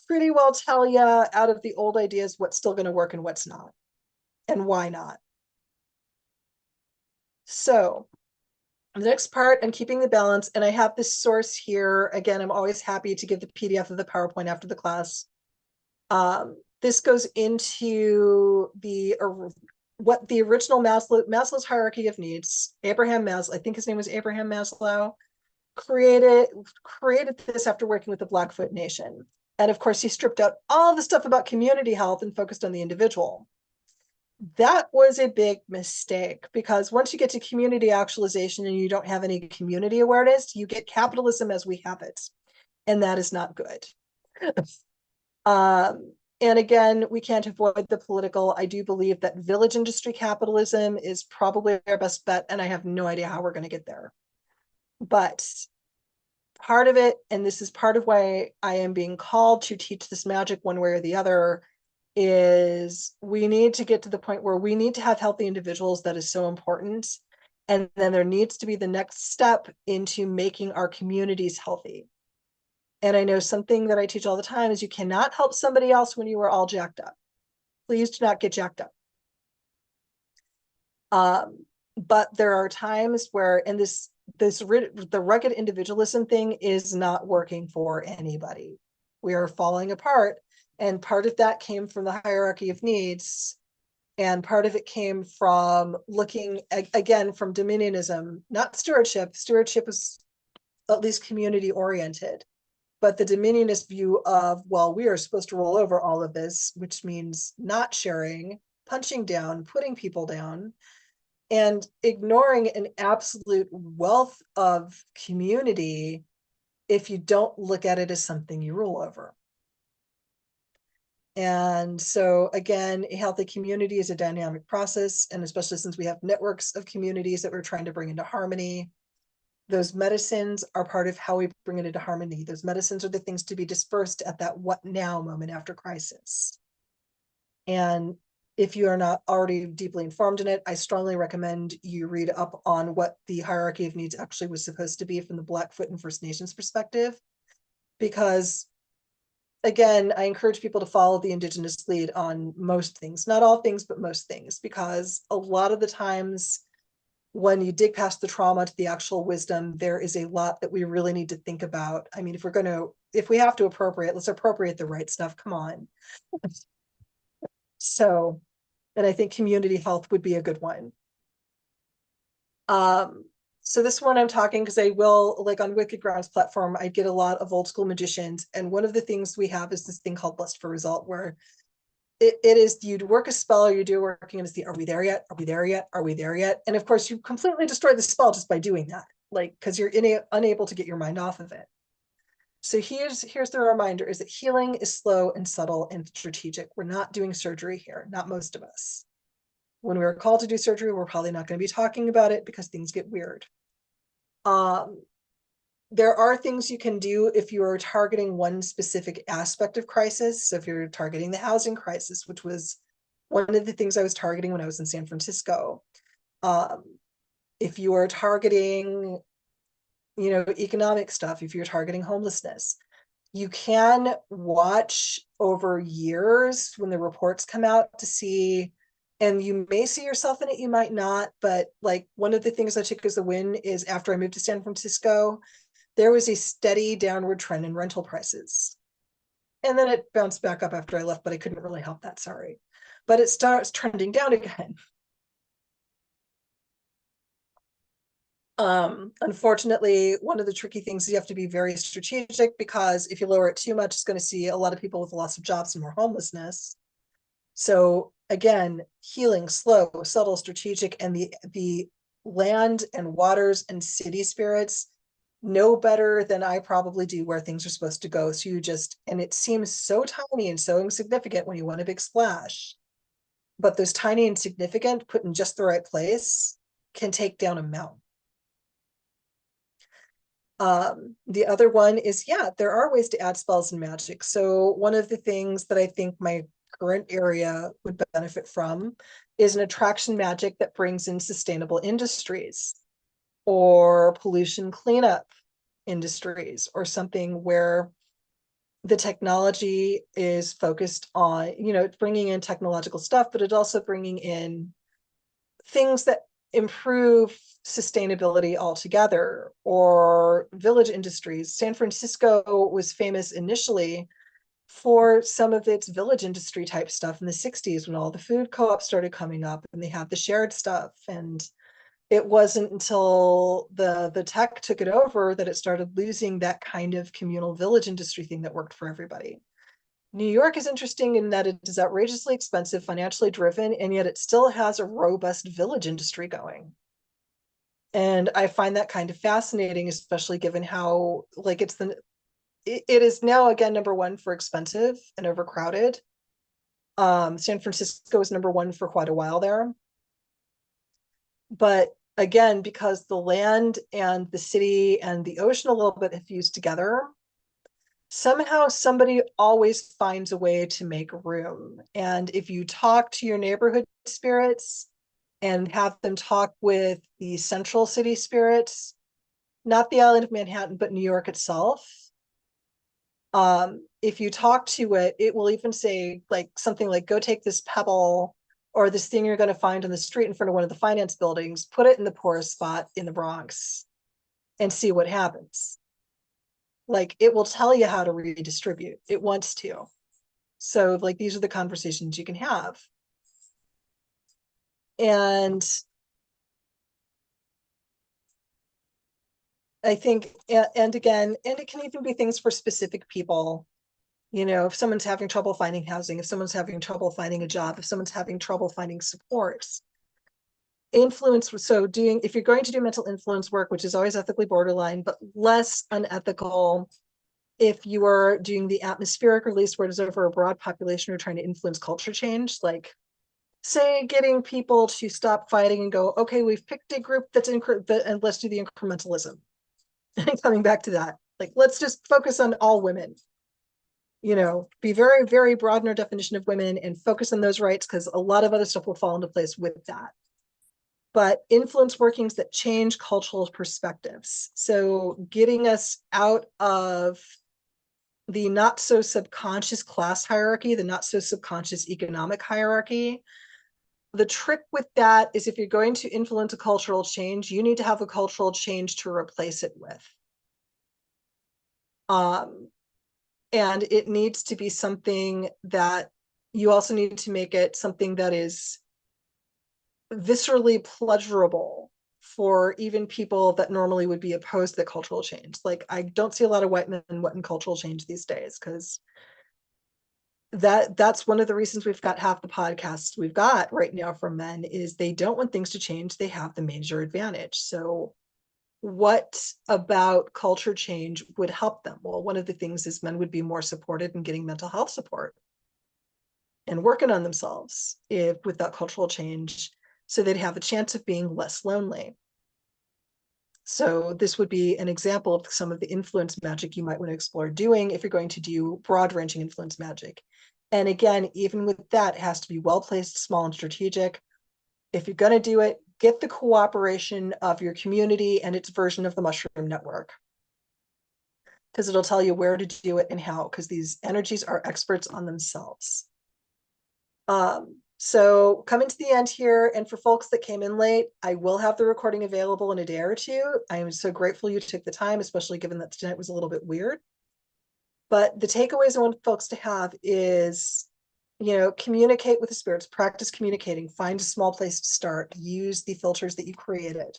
pretty well tell you out of the old ideas what's still going to work and what's not, and why not. So the next part, I'm keeping the balance, and I have this source here. Again, I'm always happy to give the PDF of the PowerPoint after the class. This goes into what the original Maslow's hierarchy of needs, Abraham Maslow, I think his name was Abraham Maslow, created this after working with the Blackfoot Nation. And of course, he stripped out all the stuff about community health and focused on the individual. That was a big mistake, because once you get to community actualization and you don't have any community awareness, you get capitalism as we have it. And that is not good. And again, we can't avoid the political. I do believe that village industry capitalism is probably our best bet, and I have no idea how we're going to get there. But part of it, and this is part of why I am being called to teach this magic one way or the other, is we need to get to the point where we need to have healthy individuals. That is so important. And then there needs to be the next step into making our communities healthy. And I know something that I teach all the time is you cannot help somebody else when you are all jacked up. Please do not get jacked up. But there are times where, and the rugged individualism thing is not working for anybody. We are falling apart. And part of that came from the hierarchy of needs. And part of it came from looking, again, from dominionism, not stewardship. Stewardship is at least community oriented. But the dominionist view of, well, we are supposed to roll over all of this, which means not sharing, punching down, putting people down, and ignoring an absolute wealth of community if you don't look at it as something you rule over. And so again, a healthy community is a dynamic process, and especially since we have networks of communities that we're trying to bring into harmony, those medicines are part of how we bring it into harmony. Those medicines are the things to be dispersed at that what now moment after crisis. And If you are not already deeply informed in it, I strongly recommend you read up on what the hierarchy of needs actually was supposed to be from the Blackfoot and First Nations perspective. Because again, I encourage people to follow the Indigenous lead on most things, not all things, but most things, because a lot of the times when you dig past the trauma to the actual wisdom, there is a lot that we really need to think about. I mean, if we have to appropriate, let's appropriate the right stuff. Come on. So, and I think community health would be a good one. So this one I'm talking because I will, like on Wicked Grounds platform, I get a lot of old school magicians. And one of the things we have is this thing called Lust for Result, where it is, you'd work a spell or you do working and it's the, are we there yet? Are we there yet? Are we there yet? And of course you completely destroy the spell just by doing that, like, because you're unable to get your mind off of it. So here's the reminder, is that healing is slow and subtle and strategic. We're not doing surgery here, not most of us. When we're called to do surgery, we're probably not going to be talking about it because things get weird. There are things you can do if you are targeting one specific aspect of crisis. So if you're targeting the housing crisis, which was one of the things I was targeting when I was in San Francisco. If you are targeting, economic stuff, if you're targeting homelessness, you can watch over years when the reports come out to see, and you may see yourself in it, you might not, but like one of the things I took as a win is after I moved to San Francisco, there was a steady downward trend in rental prices. And then it bounced back up after I left, but I couldn't really help that, sorry. But it starts trending down again. Unfortunately, one of the tricky things is you have to be very strategic, because if you lower it too much, it's going to see a lot of people with loss of jobs and more homelessness. So again, healing, slow, subtle, strategic, and the land and waters and city spirits know better than I probably do where things are supposed to go. So and it seems so tiny and so insignificant when you want a big splash, but those tiny and insignificant put in just the right place can take down a mountain. The other one is, there are ways to add spells and magic. So one of the things that I think my current area would benefit from is an attraction magic that brings in sustainable industries or pollution cleanup industries, or something where the technology is focused on, bringing in technological stuff, but it's also bringing in things that improve sustainability altogether, or village industries. San Francisco was famous initially for some of its village industry type stuff in the 60s when all the food co-ops started coming up and they had the shared stuff. And it wasn't until the tech took it over that it started losing that kind of communal village industry thing that worked for everybody. New York is interesting in that it is outrageously expensive, financially driven, and yet it still has a robust village industry going. And I find that kind of fascinating, especially given how, like, it is now again #1 for expensive and overcrowded. San Francisco is #1 for quite a while there. But again, because the land and the city and the ocean a little bit have fused together, somehow somebody always finds a way to make room. And if you talk to your neighborhood spirits and have them talk with the central city spirits, not the island of Manhattan, but New York itself, if you talk to it, it will even say like something like, go take this pebble or this thing you're going to find on the street in front of one of the finance buildings, put it in the poorest spot in the Bronx and see what happens. Like, it will tell you how to redistribute. It wants to. So like, these are the conversations you can have. And I think, and again, and it can even be things for specific people. If someone's having trouble finding housing, if someone's having trouble finding a job, if someone's having trouble finding supports. Influence, so if you're going to do mental influence work, which is always ethically borderline, but less unethical if you are doing the atmospheric release, where it is over a broad population, or trying to influence culture change, like say getting people to stop fighting and go, okay, we've picked a group that's and let's do the incrementalism. And coming back to that, like, let's just focus on all women. be very, very broad in our definition of women and focus on those rights, because a lot of other stuff will fall into place with that. But influence workings that change cultural perspectives. So getting us out of the not so subconscious class hierarchy, the not so subconscious economic hierarchy. The trick with that is, if you're going to influence a cultural change, you need to have a cultural change to replace it with. And it needs to be something that you also need to make it something that is viscerally pleasurable for even people that normally would be opposed to cultural change. Like, I don't see a lot of white men wanting cultural change these days, because that's one of the reasons we've got half the podcasts we've got right now from men, is they don't want things to change. They have the major advantage. So what about culture change would help them? Well, one of the things is men would be more supported in getting mental health support and working on themselves with that cultural change, so they'd have a chance of being less lonely. So this would be an example of some of the influence magic you might want to explore doing if you're going to do broad-ranging influence magic. And again, even with that, it has to be well-placed, small, and strategic. If you're going to do it, get the cooperation of your community and its version of the mushroom network, because it'll tell you where to do it and how, because these energies are experts on themselves. So coming to the end here, and for folks that came in late, I will have the recording available in a day or two. I am so grateful you took the time, especially given that tonight was a little bit weird. But the takeaways I want folks to have is, communicate with the spirits, practice communicating, find a small place to start, use the filters that you created,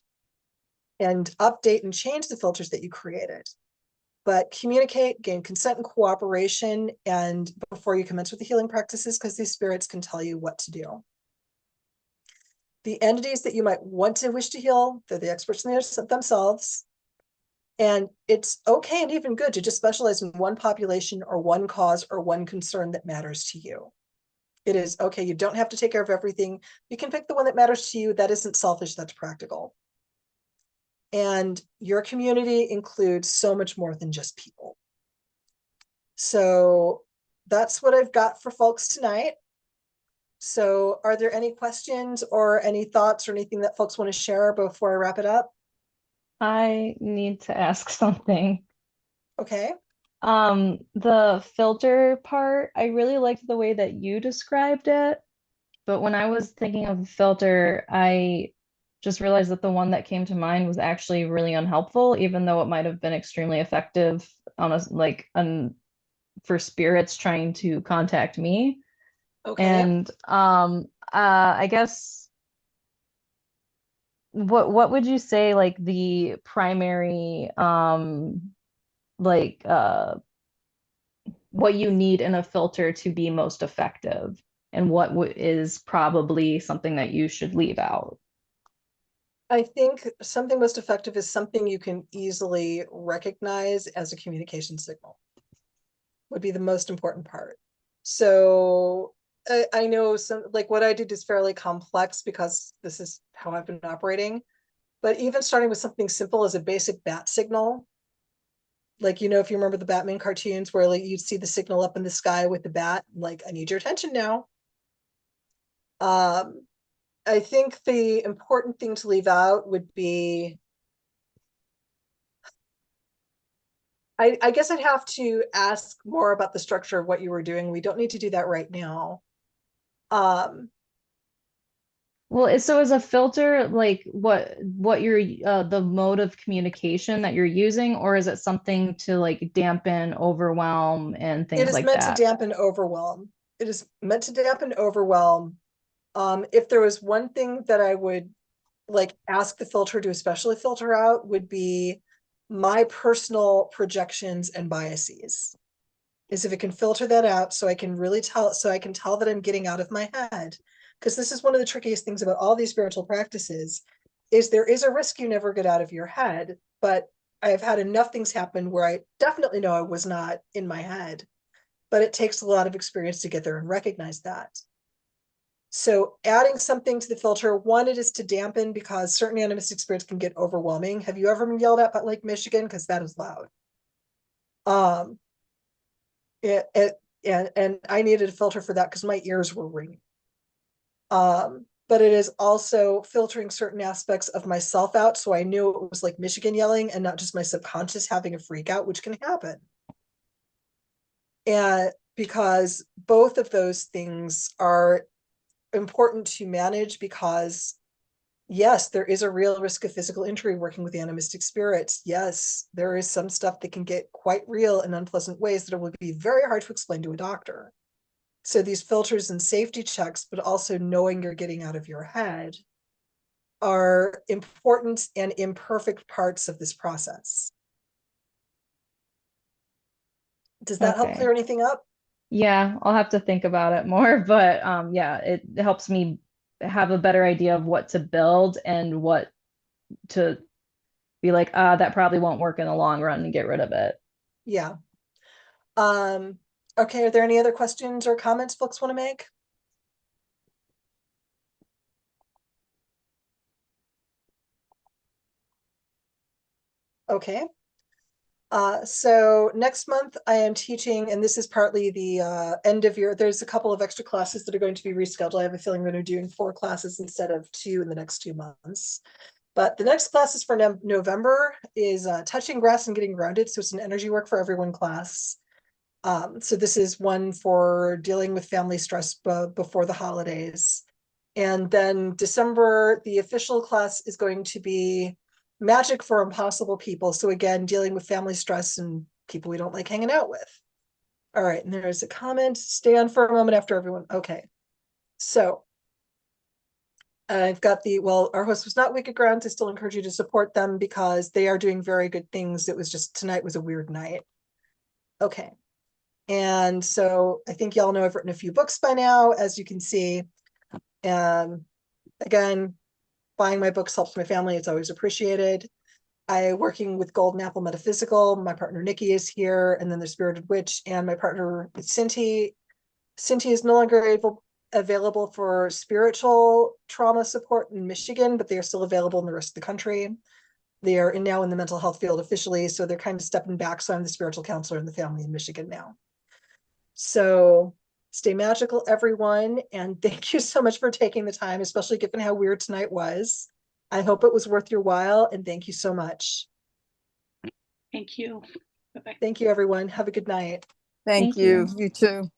and update and change the filters that you created. But communicate, gain consent and cooperation, and before you commence with the healing practices, because these spirits can tell you what to do. The entities that you might want to wish to heal, they're the experts in themselves. And it's okay and even good to just specialize in one population or one cause or one concern that matters to you. It is okay. You don't have to take care of everything. You can pick the one that matters to you. That isn't selfish, that's practical. And your community includes so much more than just people. So that's what I've got for folks tonight. So are there any questions or any thoughts or anything that folks want to share before I wrap it up? I need to ask something. Okay. The filter part, I really liked the way that you described it, but when I was thinking of a filter, I just realized that the one that came to mind was actually really unhelpful, even though it might have been extremely effective on for spirits trying to contact me. Okay. And I guess what would you say, like, the primary like what you need in a filter to be most effective, and what is probably something that you should leave out? I think something most effective is something you can easily recognize as a communication signal, would be the most important part. So I know some, like, what I did is fairly complex because this is how I've been operating. But even starting with something simple as a basic bat signal, like, if you remember the Batman cartoons where, like, you'd see the signal up in the sky with the bat, like, I need your attention now. I think the important thing to leave out would be, I guess I'd have to ask more about the structure of what you were doing. We don't need to do that right now. Well, so is a filter like what you're the mode of communication that you're using, or is it something to like dampen overwhelm and It things is like meant to that? dampen overwhelm. It is meant to dampen overwhelm. If there was one thing that I would like ask the filter to especially filter out, would be my personal projections and biases. Is if it can filter that out, so I can really tell, so I can tell that I'm getting out of my head. Because this is one of the trickiest things about all these spiritual practices, is there is a risk you never get out of your head. But I've had enough things happen where I definitely know I was not in my head, but it takes a lot of experience to get there and recognize that. So adding something to the filter, one, it is to dampen, because certain animistic spirits can get overwhelming. Have you ever been yelled at by Lake Michigan? Because that is loud. And I needed a filter for that because my ears were ringing. But it is also filtering certain aspects of myself out. So I knew it was like Michigan yelling and not just my subconscious having a freak out, which can happen. And because both of those things are important to manage, because yes, there is a real risk of physical injury working with animistic spirits. Yes, there is some stuff that can get quite real in unpleasant ways that it would be very hard to explain to a doctor. So these filters and safety checks, but also knowing you're getting out of your head, are important and imperfect parts of this process. Does that help Okay. clear anything up? Yeah, I'll have to think about it more, but yeah, it helps me have a better idea of what to build and what to be like, that probably won't work in the long run, and get rid of it. Yeah. Okay, are there any other questions or comments folks want to make? Okay. So next month I am teaching, and this is partly the end of year. There's a couple of extra classes that are going to be rescheduled. I have a feeling we're going to be doing 4 classes instead of 2 in the next 2 months. But the next class is for November is touching grass and getting grounded. So it's an energy work for everyone class. So this is one for dealing with family stress before the holidays. And then December, the official class is going to be magic for impossible people. So again, dealing with family stress and people we don't like hanging out with. All right, and there's a comment. Stay on for a moment after everyone. Okay. So I've got our host was not Wicked Grounds. I still encourage you to support them because they are doing very good things. It was just tonight was a weird night. Okay. And so I think y'all know I've written a few books by now, as you can see. And again, buying my books helps my family. It's always appreciated. I working with Golden Apple Metaphysical. My partner Nikki is here, and then the Spirited Witch, and my partner Cinti. Cinti is no longer available for spiritual trauma support in Michigan, but they are still available in the rest of the country. They are now in the mental health field officially, so they're kind of stepping back. So I'm the spiritual counselor in the family in Michigan now. So stay magical, everyone. And thank you so much for taking the time, especially given how weird tonight was. I hope it was worth your while. And thank you so much. Thank you. Bye-bye. Thank you, everyone. Have a good night. Thank Thank you. you. You too.